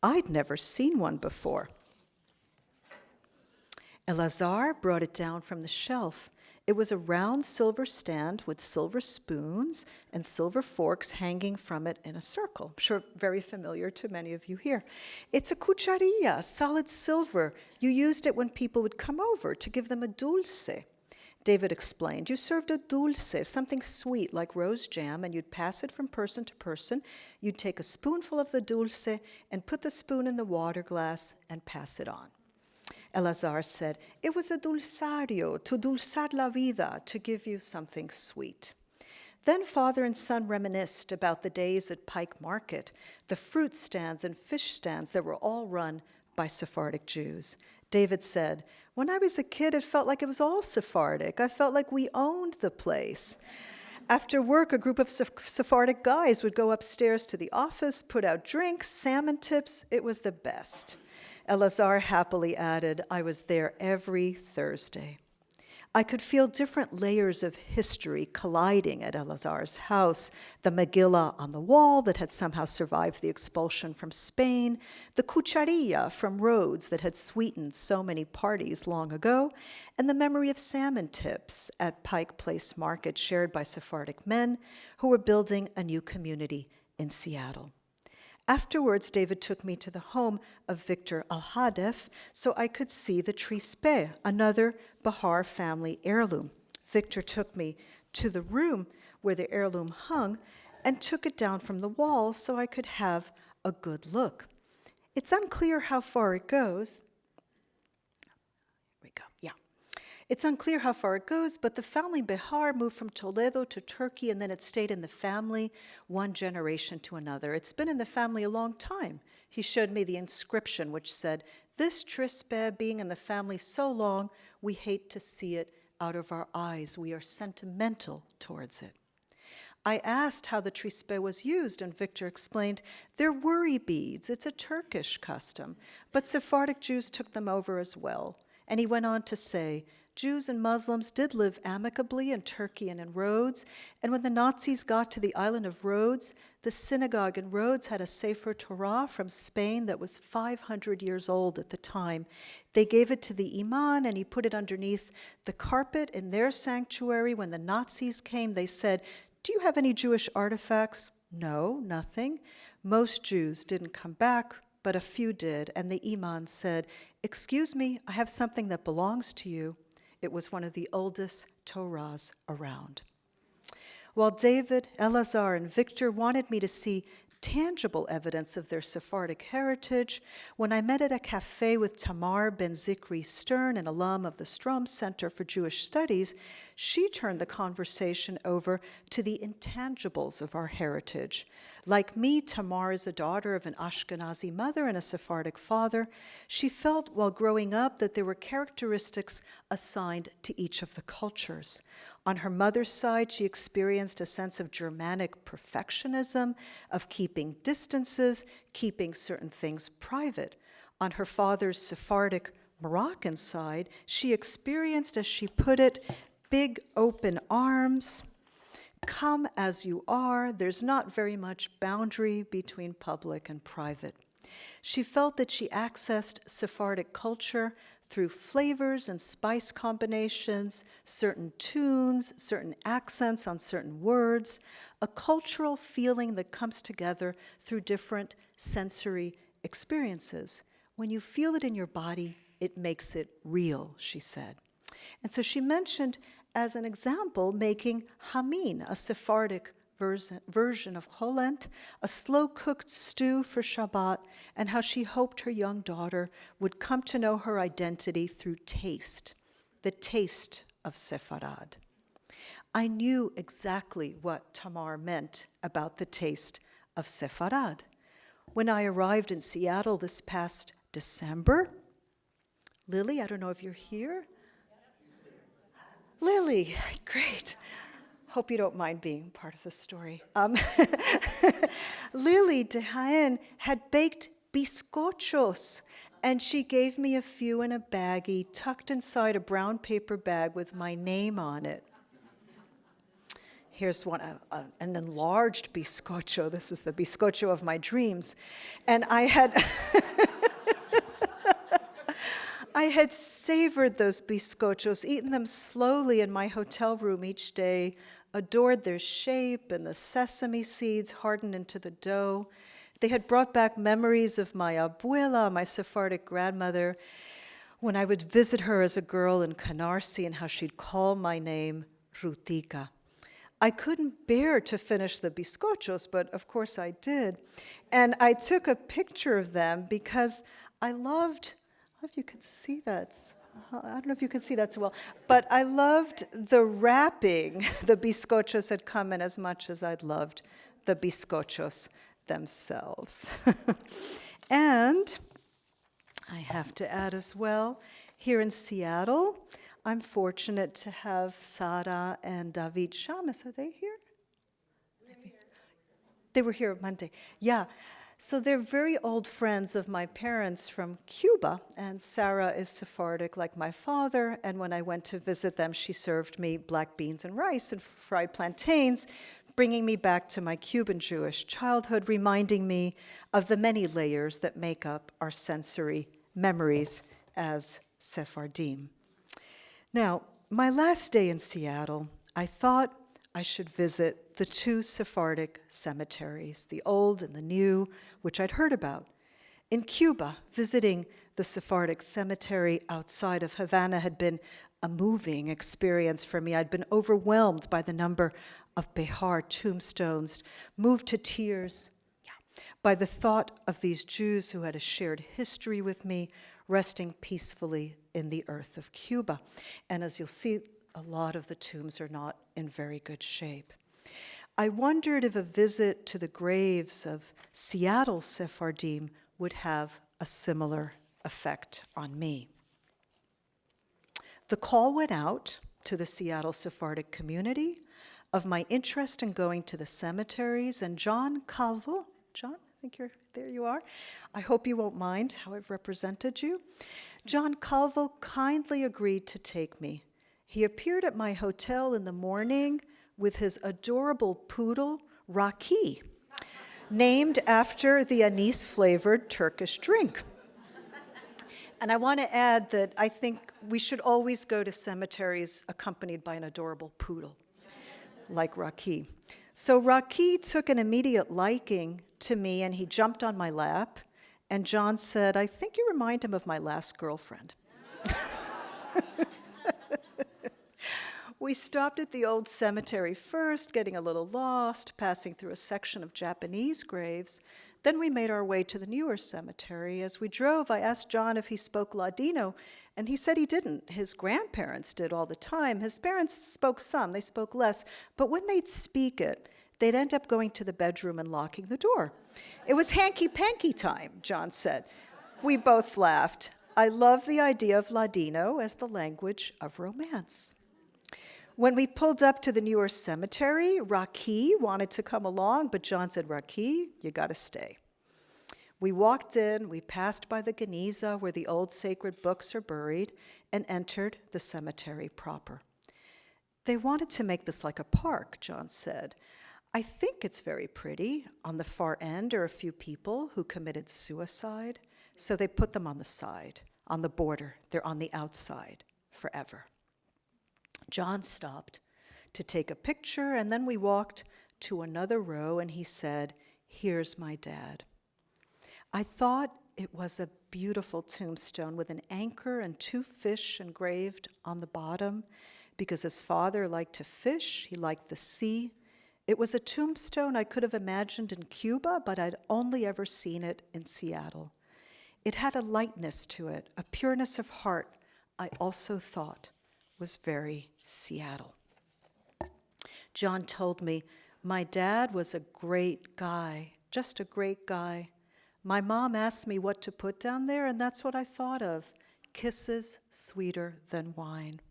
I'd never seen one before. Elazar brought it down from the shelf. It was a round silver stand with silver spoons and silver forks hanging from it in a circle. I'm sure very familiar to many of you here. It's a cucharilla, solid silver. You used it when people would come over to give them a dulce. David explained, you served a dulce, something sweet like rose jam, and you'd pass it from person to person. You'd take a spoonful of the dulce and put the spoon in the water glass and pass it on. Elazar said, it was a dulsario, to dulzar la vida, to give you something sweet. Then father and son reminisced about the days at Pike Market, the fruit stands and fish stands that were all run by Sephardic Jews. David said, when I was a kid, it felt like it was all Sephardic. I felt like we owned the place. After work, a group of Sephardic guys would go upstairs to the office, put out drinks, salmon tips. It was the best. Elazar happily added, I was there every Thursday. I could feel different layers of history colliding at Elazar's house, the Megillah on the wall that had somehow survived the expulsion from Spain, the cucharilla from Rhodes that had sweetened so many parties long ago, and the memory of salmon tips at Pike Place Market shared by Sephardic men who were building a new community in Seattle. Afterwards, David took me to the home of Victor Al-Hadef so I could see the trispe, another Behar family heirloom. Victor took me to the room where the heirloom hung and took it down from the wall so I could have a good look. It's unclear how far it goes. It's unclear how far it goes, but the family Behar moved from Toledo to Turkey, and then it stayed in the family one generation to another. It's been in the family a long time. He showed me the inscription, which said, "This trispe being in the family so long, we hate to see it out of our eyes. We are sentimental towards it." I asked how the trispe was used, and Victor explained, "They're worry beads. It's a Turkish custom, but Sephardic Jews took them over as well." And he went on to say, Jews and Muslims did live amicably in Turkey and in Rhodes, and when the Nazis got to the island of Rhodes, the synagogue in Rhodes had a Sefer Torah from Spain that was 500 years old at the time. They gave it to the imam, and he put it underneath the carpet in their sanctuary. When the Nazis came, they said, "Do you have any Jewish artifacts?" "No, nothing." Most Jews didn't come back, but a few did, and the imam said, "Excuse me, I have something that belongs to you." It was one of the oldest Torahs around. While David, Elazar, and Victor wanted me to see tangible evidence of their Sephardic heritage, when I met at a cafe with Tamar Ben-Zikri Stern, an alum of the Stroum Center for Jewish Studies, she turned the conversation over to the intangibles of our heritage. Like me, Tamar is a daughter of an Ashkenazi mother and a Sephardic father. She felt while growing up that there were characteristics assigned to each of the cultures. On her mother's side, she experienced a sense of Germanic perfectionism, of keeping distances, keeping certain things private. On her father's Sephardic Moroccan side, she experienced, as she put it, big open arms. Come as you are, there's not very much boundary between public and private. She felt that she accessed Sephardic culture through flavors and spice combinations, certain tunes, certain accents on certain words, a cultural feeling that comes together through different sensory experiences. When you feel it in your body, it makes it real, she said. And so she mentioned, as an example, making Haim, a Sephardic version of cholent, a slow-cooked stew for Shabbat, and how she hoped her young daughter would come to know her identity through taste, the taste of Sefarad. I knew exactly what Tamar meant about the taste of Sefarad. When I arrived in Seattle this past December, Lily, I don't know if you're here. Lily, great. Hope you don't mind being part of the story. Lily de Haim had baked bizcochos, and she gave me a few in a baggie tucked inside a brown paper bag with my name on it. Here's one, an enlarged bizcocho. This is the bizcocho of my dreams. And I had savored those bizcochos, eaten them slowly in my hotel room each day, adored their shape and the sesame seeds hardened into the dough. They had brought back memories of my abuela, my Sephardic grandmother, when I would visit her as a girl in Canarsie and how she'd call my name Rutica. I couldn't bear to finish the bizcochos, but of course I did. And I took a picture of them because I loved, I don't know if you can see that. I don't know if you can see that so well, but I loved the wrapping the bizcochos had come in as much as I'd loved the bizcochos themselves. And I have to add as well, here in Seattle, I'm fortunate to have Sarah and David Shamus. Are they here? They were here Monday. Yeah. So they're very old friends of my parents from Cuba, and Sarah is Sephardic like my father, and when I went to visit them, she served me black beans and rice and fried plantains, bringing me back to my Cuban Jewish childhood, reminding me of the many layers that make up our sensory memories as Sephardim. Now, my last day in Seattle, I thought I should visit the two Sephardic cemeteries, the old and the new, which I'd heard about. In Cuba, visiting the Sephardic cemetery outside of Havana had been a moving experience for me. I'd been overwhelmed by the number of Behar tombstones, moved to tears by the thought of these Jews who had a shared history with me, resting peacefully in the earth of Cuba. And as you'll see, a lot of the tombs are not in very good shape. I wondered if a visit to the graves of Seattle Sephardim would have a similar effect on me. The call went out to the Seattle Sephardic community of my interest in going to the cemeteries, and John Calvo, John, I think there you are. I hope you won't mind how I've represented you. John Calvo kindly agreed to take me. He appeared at my hotel in the morning with his adorable poodle, Raki, named after the anise-flavored Turkish drink. And I want to add that I think we should always go to cemeteries accompanied by an adorable poodle, like Raki. So Raki took an immediate liking to me, and he jumped on my lap, and John said, "I think you remind him of my last girlfriend." We stopped at the old cemetery first, getting a little lost, passing through a section of Japanese graves. Then we made our way to the newer cemetery. As we drove, I asked John if he spoke Ladino, and he said he didn't. His grandparents did all the time. His parents spoke some, they spoke less, but when they'd speak it, they'd end up going to the bedroom and locking the door. It was hanky-panky time, John said. We both laughed. I love the idea of Ladino as the language of romance. When we pulled up to the newer cemetery, Raki wanted to come along, but John said, "Raki, you gotta stay." We walked in, we passed by the Geniza where the old sacred books are buried, and entered the cemetery proper. They wanted to make this like a park, John said. I think it's very pretty. On the far end are a few people who committed suicide, so they put them on the side, on the border. They're on the outside forever. John stopped to take a picture, and then we walked to another row, and he said, "Here's my dad." I thought it was a beautiful tombstone with an anchor and two fish engraved on the bottom, because his father liked to fish, he liked the sea. It was a tombstone I could have imagined in Cuba, but I'd only ever seen it in Seattle. It had a lightness to it, a pureness of heart I also thought was very Seattle. John told me, my dad was a great guy, just a great guy. My mom asked me what to put down there, and that's what I thought of, kisses sweeter than wine.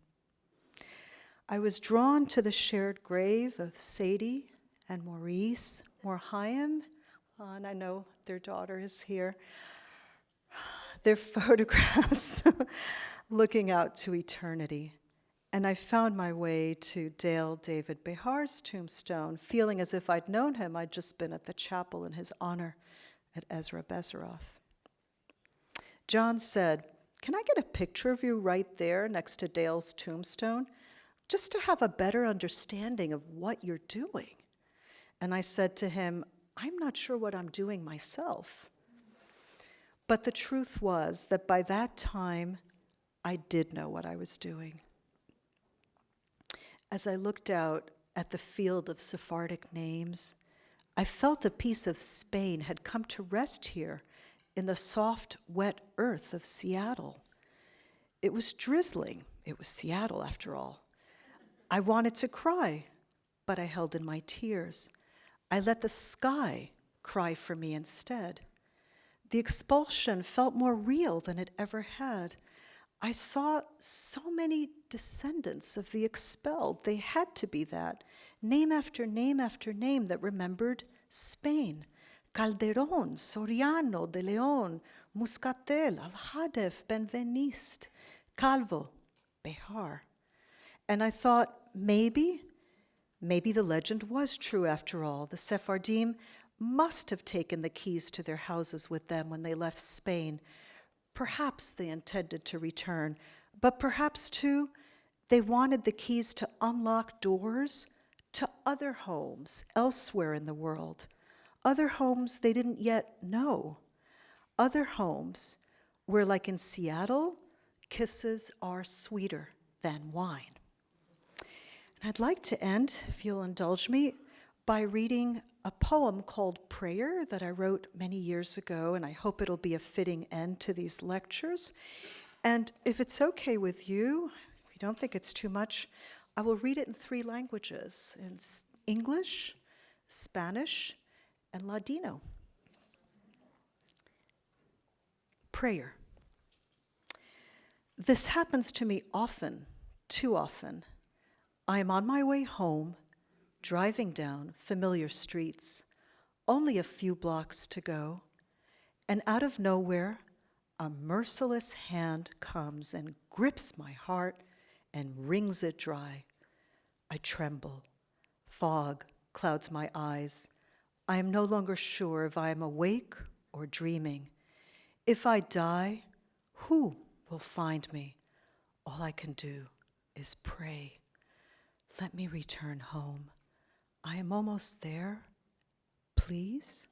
I was drawn to the shared grave of Sadie and Maurice, Haim, and I know their daughter is here. Their photographs looking out to eternity. And I found my way to Dale David Behar's tombstone, feeling as if I'd known him. I'd just been at the chapel in his honor at Ezra Bezeroth. John said, "Can I get a picture of you right there next to Dale's tombstone, just to have a better understanding of what you're doing?" And I said to him, "I'm not sure what I'm doing myself." But the truth was that by that time, I did know what I was doing. As I looked out at the field of Sephardic names, I felt a piece of Spain had come to rest here in the soft, wet earth of Seattle. It was drizzling. It was Seattle, after all. I wanted to cry, but I held in my tears. I let the sky cry for me instead. The expulsion felt more real than it ever had. I saw so many descendants of the expelled. They had to be that. Name after name after name that remembered Spain. Calderón, Soriano, De León, Muscatel, Al-Hadef, Benveniste, Calvo, Behar. And I thought, maybe the legend was true after all. The Sephardim must have taken the keys to their houses with them when they left Spain. Perhaps they intended to return, but perhaps too, they wanted the keys to unlock doors to other homes elsewhere in the world, other homes they didn't yet know, other homes where, like in Seattle, kisses are sweeter than wine. And I'd like to end, if you'll indulge me, by reading a poem called Prayer that I wrote many years ago, and I hope it'll be a fitting end to these lectures. And if it's okay with you, if you don't think it's too much, I will read it in 3 languages, in English, Spanish, and Ladino. Prayer. This happens to me often, too often. I am on my way home, driving down familiar streets, only a few blocks to go, and out of nowhere, a merciless hand comes and grips my heart and wrings it dry. I tremble. Fog clouds my eyes. I am no longer sure if I am awake or dreaming. If I die, who will find me? All I can do is pray. Let me return home. I am almost there. Please?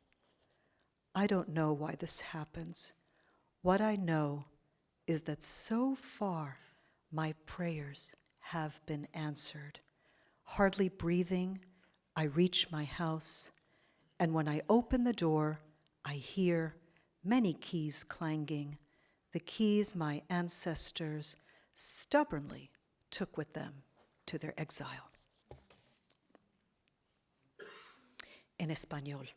I don't know why this happens. What I know is that so far my prayers have been answered. Hardly breathing, I reach my house, and when I open the door, I hear many keys clanging, the keys my ancestors stubbornly took with them to their exile. En español.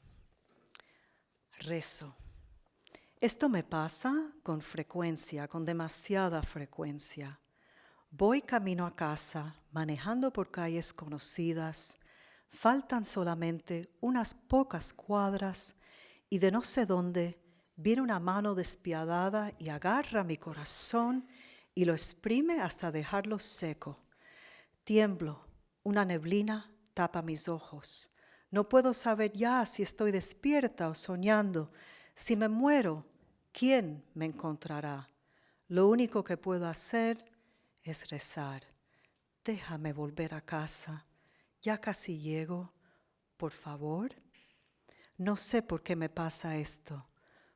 Rezo. Esto me pasa con frecuencia, con demasiada frecuencia. Voy camino a casa, manejando por calles conocidas. Faltan solamente unas pocas cuadras y de no sé dónde viene una mano despiadada y agarra mi corazón y lo exprime hasta dejarlo seco. Tiemblo, una neblina tapa mis ojos. No puedo saber ya si estoy despierta o soñando. Si me muero, ¿quién me encontrará? Lo único que puedo hacer es rezar. Déjame volver a casa. Ya casi llego. Por favor. No sé por qué me pasa esto.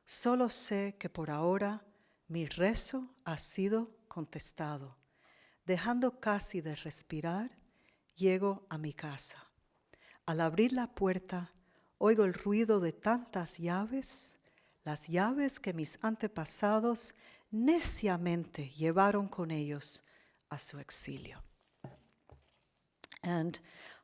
Solo sé que por ahora mi rezo ha sido contestado. Dejando casi de respirar, llego a mi casa. Al abrir la puerta, oigo el ruido de tantas llaves, las llaves que mis antepasados neciamente llevaron con ellos a su exilio. And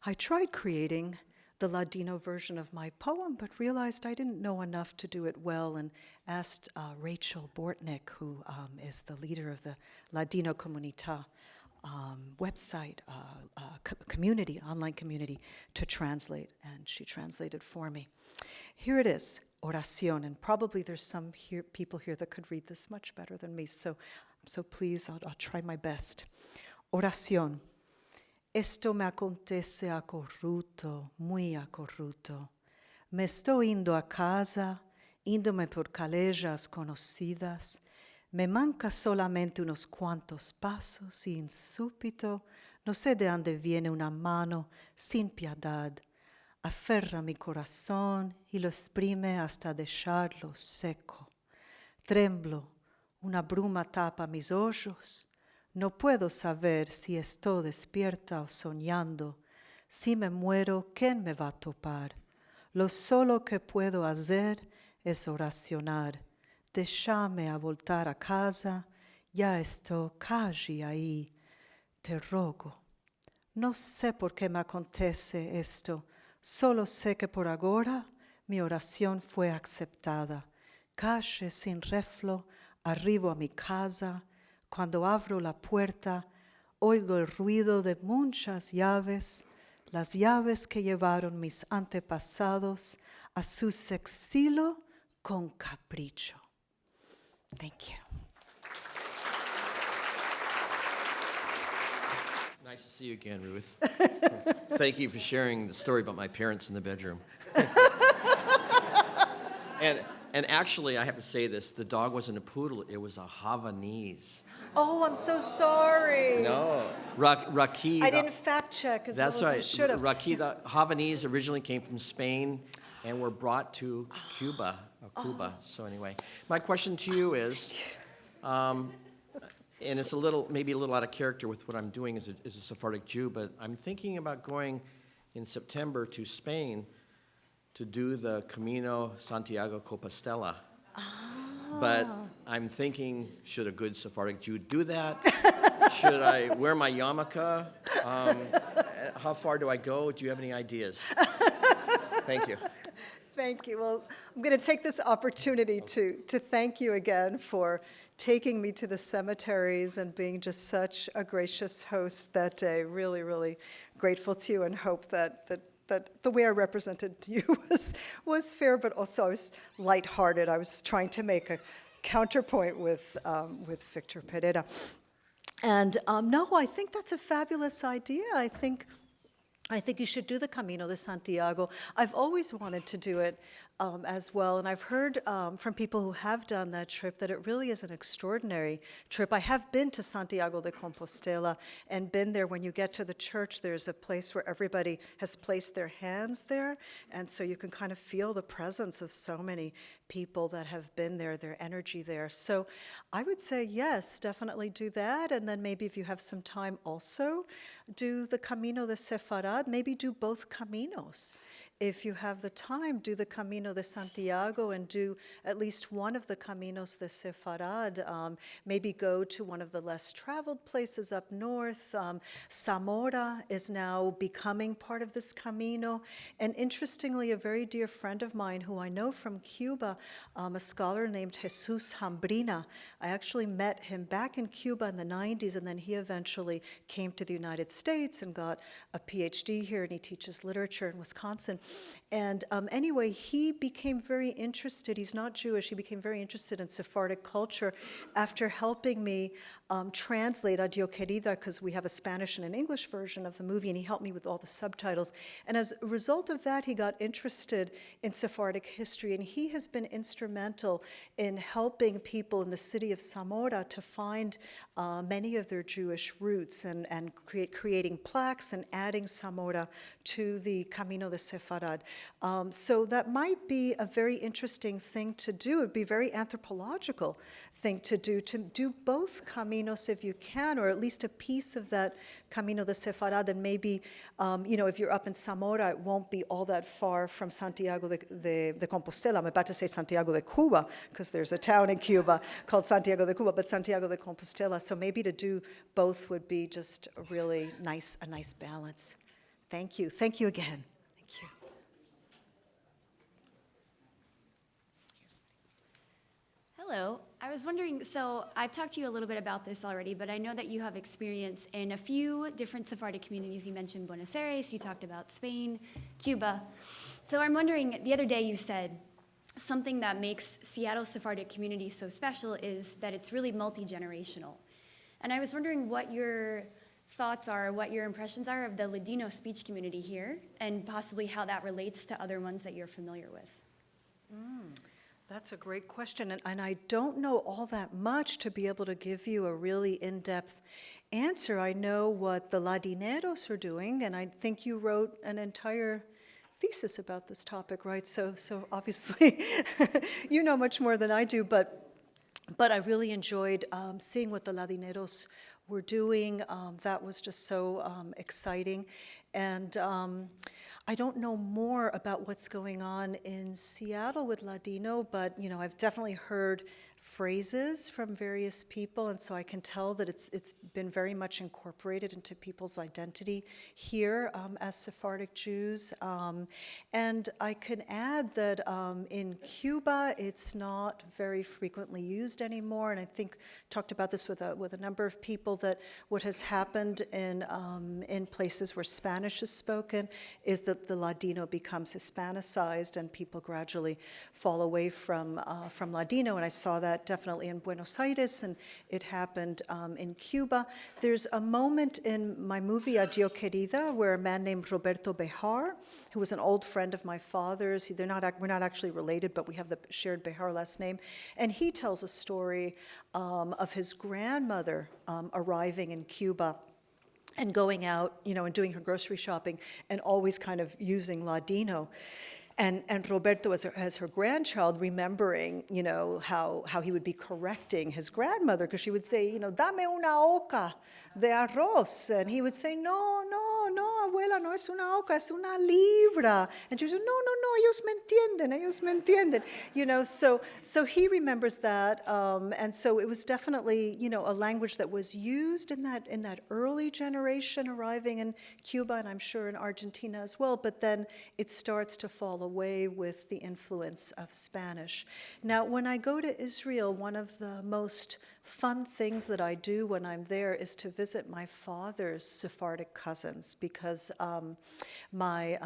I tried creating the Ladino version of my poem, but realized I didn't know enough to do it well, and asked Rachel Bortnick, who is the leader of the Ladino Comunidad website, community, online community, to translate, and she translated for me. Here it is, oración, and probably there's some people here that could read this much better than me, so please, I'll try my best. Oración. Esto me acontece a corrupto, muy a corrupto. Me estoy indo a casa, índome por calles conocidas. Me manca solamente unos cuantos pasos y insúpito, no sé de dónde viene una mano sin piedad. Aferra mi corazón y lo exprime hasta dejarlo seco. Tremblo, una bruma tapa mis ojos. No puedo saber si estoy despierta o soñando. Si me muero, ¿quién me va a topar? Lo solo que puedo hacer es oracionar. Déjame a voltar a casa, ya estoy casi ahí. Te rogo. No sé por qué me acontece esto. Solo sé que por ahora mi oración fue aceptada. Casi sin reflo, arribo a mi casa. Cuando abro la puerta, oigo el ruido de muchas llaves, las llaves que llevaron mis antepasados a su exilo con capricho. Thank you. Nice to see you again, Ruth. Thank you for sharing the story about my parents in the bedroom. And actually, I have to say this, the dog wasn't a poodle, it was a Havanese. Oh, I'm so sorry. No, Raki. I didn't fact check as That's well as I right. should have. Raki, the Havanese originally came from Spain and were brought to Cuba. So anyway, my question to you is, and it's maybe a little out of character with what I'm doing as a Sephardic Jew, but I'm thinking about going in September to Spain to do the Camino Santiago Compostela. But I'm thinking, should a good Sephardic Jew do that? Should I wear my yarmulke? How far do I go? Do you have any ideas? Thank you. Thank you. Well, I'm going to take this opportunity to thank you again for taking me to the cemeteries and being just such a gracious host that day. Really, really grateful to you and hope that the way I represented you was fair, but also I was lighthearted. I was trying to make a counterpoint with Victor Perera. And no, I think that's a fabulous idea. I think you should do the Camino de Santiago. I've always wanted to do it as well, and I've heard from people who have done that trip that it really is an extraordinary trip. I have been to Santiago de Compostela and been there. When you get to the church, there's a place where everybody has placed their hands there, and so you can kind of feel the presence of so many people that have been there, their energy there. So I would say yes, definitely do that, and then maybe if you have some time also, do the Camino de Sefarad, maybe do both Caminos. If you have the time, do the Camino de Santiago and do at least one of the Caminos de Sefarad. Maybe go to one of the less traveled places up north. Zamora is now becoming part of this Camino. And interestingly, a very dear friend of mine who I know from Cuba, a scholar named Jesus Hambrina, I actually met him back in Cuba in the 90s, and then he eventually came to the United States and got a PhD here, and he teaches literature in Wisconsin. And anyway, he became very interested. He's not Jewish. He became very interested in Sephardic culture after helping me translate Adio Kerida, because we have a Spanish and an English version of the movie, and he helped me with all the subtitles. And as a result of that, he got interested in Sephardic history, and he has been instrumental in helping people in the city of Zamora to find many of their Jewish roots and creating plaques and adding Zamora to the Camino de Sefarad. So that might be a very interesting thing to do. It would be a very anthropological thing to do both Caminos if you can, or at least a piece of that Camino de Sefarad, and maybe, if you're up in Zamora, it won't be all that far from Santiago de Compostela. I'm about to say Santiago de Cuba, because there's a town in Cuba called Santiago de Cuba, but Santiago de Compostela. So maybe to do both would be just a nice balance. Thank you. Thank you again. Thank you. Hello. I was wondering, so I've talked to you a little bit about this already, but I know that you have experience in a few different Sephardic communities. You mentioned Buenos Aires, you talked about Spain, Cuba. So I'm wondering, the other day you said something that makes Seattle's Sephardic community so special is that it's really multi-generational. And I was wondering what your thoughts are, what your impressions are of the Ladino speech community here, and possibly how that relates to other ones that you're familiar with. That's a great question, and I don't know all that much to be able to give you a really in-depth answer. I know what the Ladineros are doing, and I think you wrote an entire thesis about this topic, right? So obviously you know much more than I do, but I really enjoyed seeing what the Ladineros were doing. That was just so exciting. And I don't know more about what's going on in Seattle with Ladino, but I've definitely heard phrases from various people, and so I can tell that it's been very much incorporated into people's identity here as Sephardic Jews. And I can add that in Cuba, it's not very frequently used anymore, and I think talked about this with a number of people, that what has happened in places where Spanish is spoken is that the Ladino becomes Hispanicized and people gradually fall away from Ladino. And I saw that definitely in Buenos Aires, and it happened in Cuba. There's a moment in my movie Adio Kerida where a man named Ruth Behar, who was an old friend of my father's, we're not actually related, but we have the shared Behar last name, and he tells a story of his grandmother arriving in Cuba and going out, and doing her grocery shopping and always kind of using Ladino. And Roberto, as her grandchild, remembering, how he would be correcting his grandmother, because she would say, dame una oca de arroz. And he would say, no, abuela, no es una oca, es una libra. And she would say, no, ellos me entienden. So he remembers that. And so it was definitely, a language that was used in that early generation arriving in Cuba, and I'm sure in Argentina as well. But then it starts to fall away with the influence of Spanish. Now, when I go to Israel, one of the most fun things that I do when I'm there is to visit my father's Sephardic cousins, because my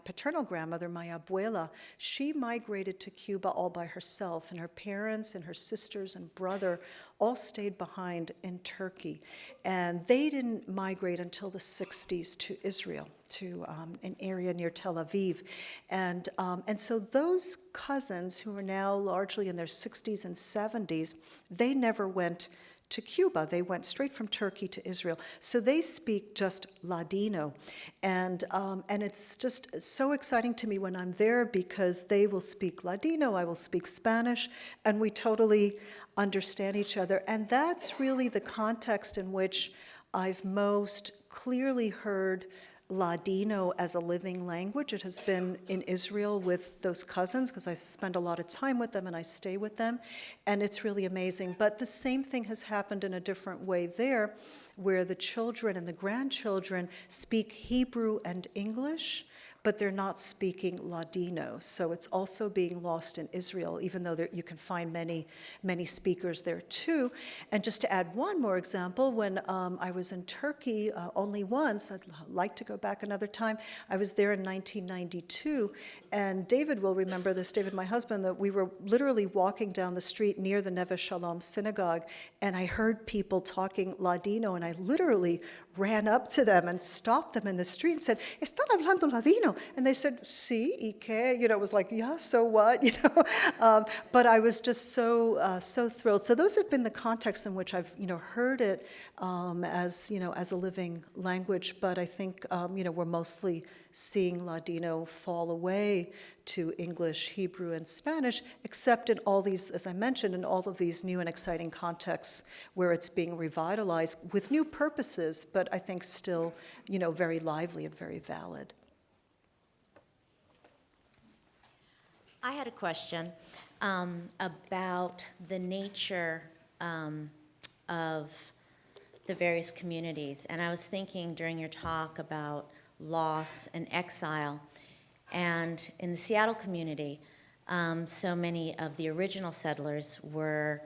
paternal grandmother, my abuela, she migrated to Cuba all by herself, and her parents and her sisters and brother all stayed behind in Turkey. And they didn't migrate until the 60s to Israel, to an area near Tel Aviv. And so those cousins, who are now largely in their 60s and 70s, they never went to Cuba. They went straight from Turkey to Israel. So they speak just Ladino. And it's just so exciting to me when I'm there, because they will speak Ladino, I will speak Spanish, and we totally understand each other. And that's really the context in which I've most clearly heard Ladino as a living language. It has been in Israel with those cousins, because I spend a lot of time with them and I stay with them, and it's really amazing. But the same thing has happened in a different way there, where the children and the grandchildren speak Hebrew and English, but they're not speaking Ladino. So it's also being lost in Israel, even though you can find many, many speakers there too. And just to add one more example, when I was in Turkey only once, I'd like to go back another time, I was there in 1992, and David will remember this, David, my husband, that we were literally walking down the street near the Neve Shalom synagogue, and I heard people talking Ladino, and I literally ran up to them and stopped them in the street and said, "Están hablando Ladino?" And they said, "Sí, ¿y qué?" It was like, yeah, so what? But I was just so thrilled. So those have been the contexts in which I've, heard it as a living language. But I think, we're mostly seeing Ladino fall away to English, Hebrew, and Spanish, except in all these, as I mentioned, in all of these new and exciting contexts where it's being revitalized with new purposes, but I think still, very lively and very valid. I had a question about the nature of the various communities. And I was thinking during your talk about loss and exile. And in the Seattle community, so many of the original settlers were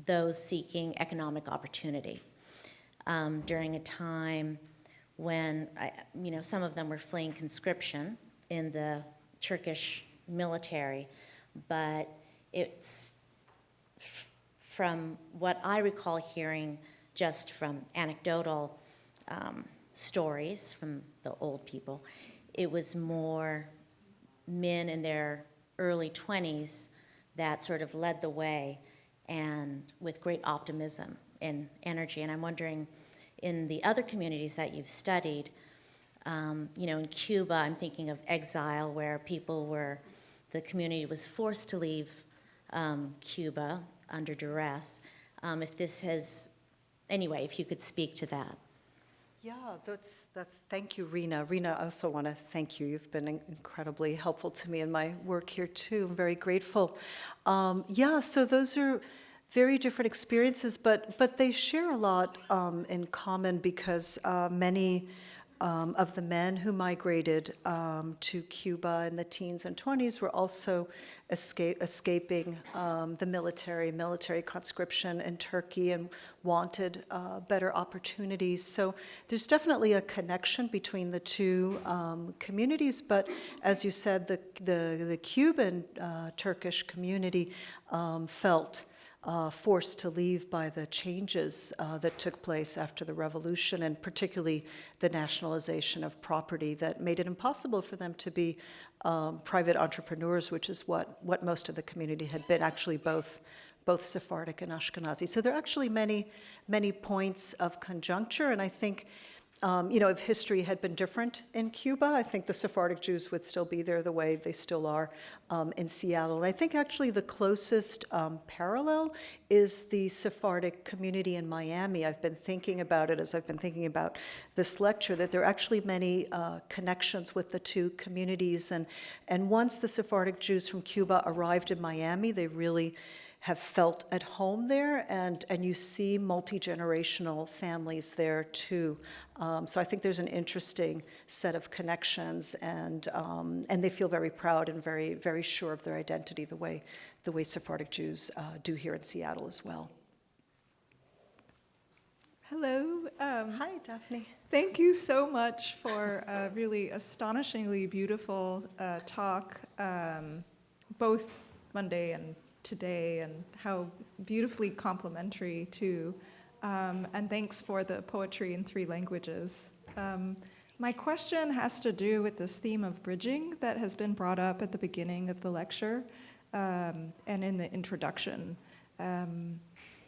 those seeking economic opportunity during a time when, some of them were fleeing conscription in the Turkish military, but it's from what I recall hearing just from anecdotal stories from the old people, it was more men in their early 20s that sort of led the way, and with great optimism and energy. And I'm wondering, in the other communities that you've studied, in Cuba, I'm thinking of exile, where the community was forced to leave Cuba under duress. If you could speak to that. Yeah, that's. Thank you, Rena. Rena, I also want to thank you. You've been incredibly helpful to me in my work here too. I'm very grateful. So those are very different experiences, but they share a lot in common, because many of the men who migrated to Cuba in the teens and 20s were also escaping the military conscription in Turkey and wanted better opportunities. So there's definitely a connection between the two communities, but as you said, the Cuban Turkish community felt forced to leave by the changes that took place after the revolution, and particularly the nationalization of property that made it impossible for them to be private entrepreneurs, which is what most of the community had been, actually both Sephardic and Ashkenazi. So there are actually many points of conjuncture, and I think if history had been different in Cuba, I think the Sephardic Jews would still be there the way they still are in Seattle. And I think actually the closest parallel is the Sephardic community in Miami. I've been thinking about it as I've been thinking about this lecture, that there are actually many connections with the two communities. And once the Sephardic Jews from Cuba arrived in Miami, they really have felt at home there, and you see multi-generational families there too. So I think there's an interesting set of connections, and they feel very proud and very, very sure of their identity, the way Sephardic Jews do here in Seattle as well. Hello. Hi, Daphne. Thank you so much for a really astonishingly beautiful talk, both Monday and today, and how beautifully complementary too. And thanks for the poetry in 3 languages. My question has to do with this theme of bridging that has been brought up at the beginning of the lecture and in the introduction.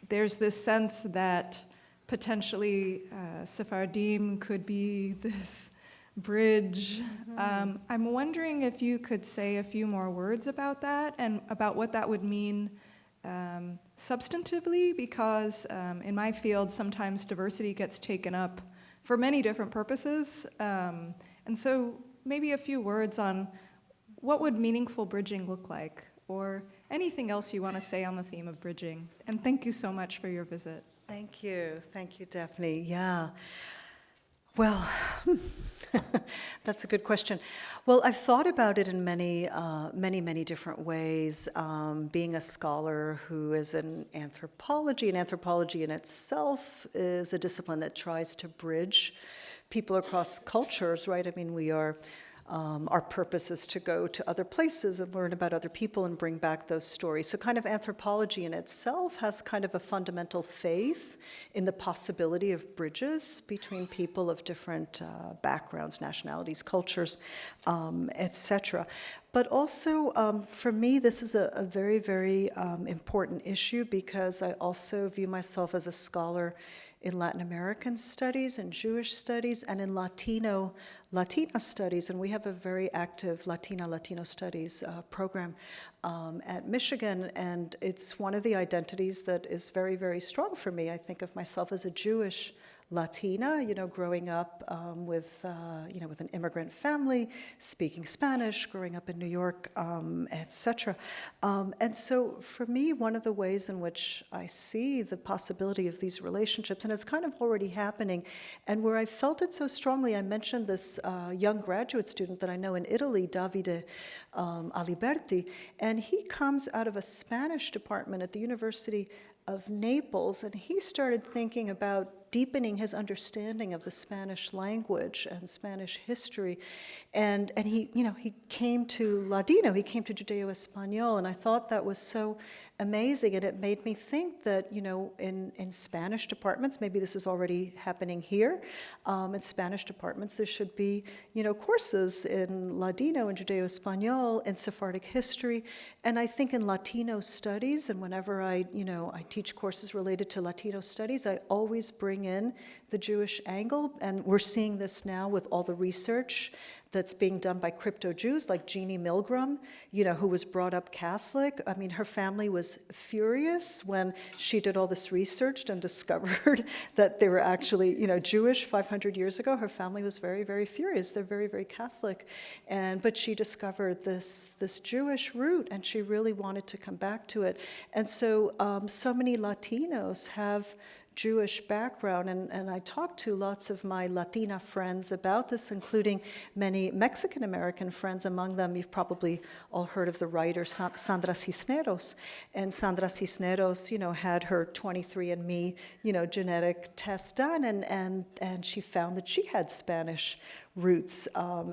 There's this sense that potentially Sefardim could be this bridge. I'm wondering if you could say a few more words about that and about what that would mean substantively, because in my field sometimes diversity gets taken up for many different purposes. And so maybe a few words on what would meaningful bridging look like, or anything else you want to say on the theme of bridging. And thank you so much for your visit. Thank you, Daphne. Yeah. Well, that's a good question. Well, I've thought about it in many different ways. Being a scholar who is in anthropology, and anthropology in itself is a discipline that tries to bridge people across cultures, right? I mean, our purpose is to go to other places and learn about other people and bring back those stories. So kind of anthropology in itself has kind of a fundamental faith in the possibility of bridges between people of different backgrounds, nationalities, cultures, etc. But also, for me, this is a very, very important issue, because I also view myself as a scholar in Latin American studies and Jewish studies and in Latina studies, and we have a very active Latino studies program at Michigan, and it's one of the identities that is very, very strong for me. I think of myself as a Jewish Latina, growing up with an immigrant family, speaking Spanish, growing up in New York, etc. And so for me, one of the ways in which I see the possibility of these relationships, and it's kind of already happening, and where I felt it so strongly, I mentioned this young graduate student that I know in Italy, Davide Aliberti, and he comes out of a Spanish department at the University of Naples, and he started thinking about deepening his understanding of the Spanish language and Spanish history, and he came to Ladino, he came to Judeo-Espanol, and I thought that was so amazing, and it made me think that in Spanish departments, maybe this is already happening here, in Spanish departments there should be courses in Ladino and Judeo-Espanol and Sephardic history, and I think in Latino studies, and whenever I teach courses related to Latino studies, I always bring in the Jewish angle, and we're seeing this now with all the research that's being done by crypto-Jews like Jeannie Milgram, who was brought up Catholic. I mean, her family was furious when she did all this research and discovered that they were actually, Jewish 500 years ago. Her family was very, very furious. They're very, very Catholic. But she discovered this Jewish root, and she really wanted to come back to it. And so, so many Latinos have Jewish background. And I talked to lots of my Latina friends about this, including many Mexican-American friends. Among them, you've probably all heard of the writer Sandra Cisneros. And Sandra Cisneros, had her 23andMe, genetic test done, and she found that she had Spanish roots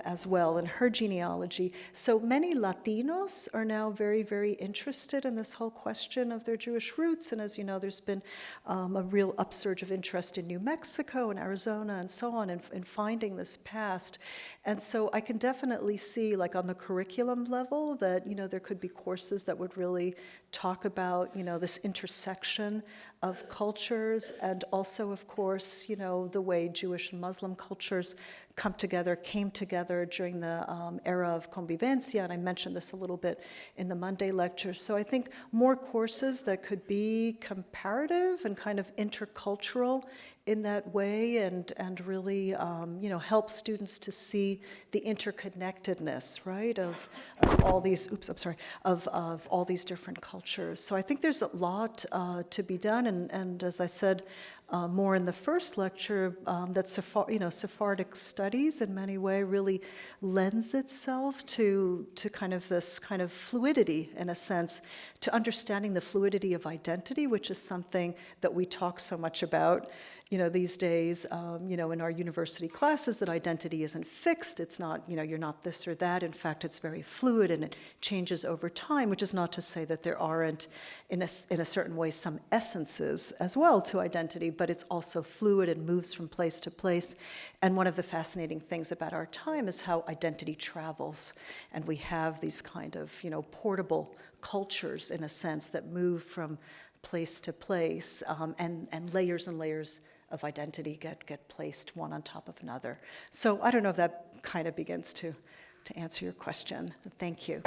as well in her genealogy. So many Latinos are now very, very interested in this whole question of their Jewish roots. And as you know, there's been a real upsurge of interest in New Mexico and Arizona and so on in finding this past. And so I can definitely see, like on the curriculum level, that there could be courses that would really talk about this intersection of cultures, and also, of course, the way Jewish and Muslim cultures came together during the era of convivencia, and I mentioned this a little bit in the Monday lecture. So I think more courses that could be comparative and kind of intercultural in that way, and really help students to see the interconnectedness, right, of all these of all these different cultures. So I think there's a lot to be done, and as I said more in the first lecture, that Sephardic studies in many ways really lends itself to kind of this kind of fluidity, in a sense, to understanding the fluidity of identity, which is something that we talk so much about these days, in our university classes, that identity isn't fixed. It's not, you're not this or that. In fact, it's very fluid and it changes over time, which is not to say that there aren't, in a certain way, some essences as well to identity, but it's also fluid and moves from place to place. And one of the fascinating things about our time is how identity travels. And we have these kind of, portable cultures, in a sense, that move from place to place, and layers and layers of identity get placed one on top of another. So I don't know if that kind of begins to answer your question. Thank you.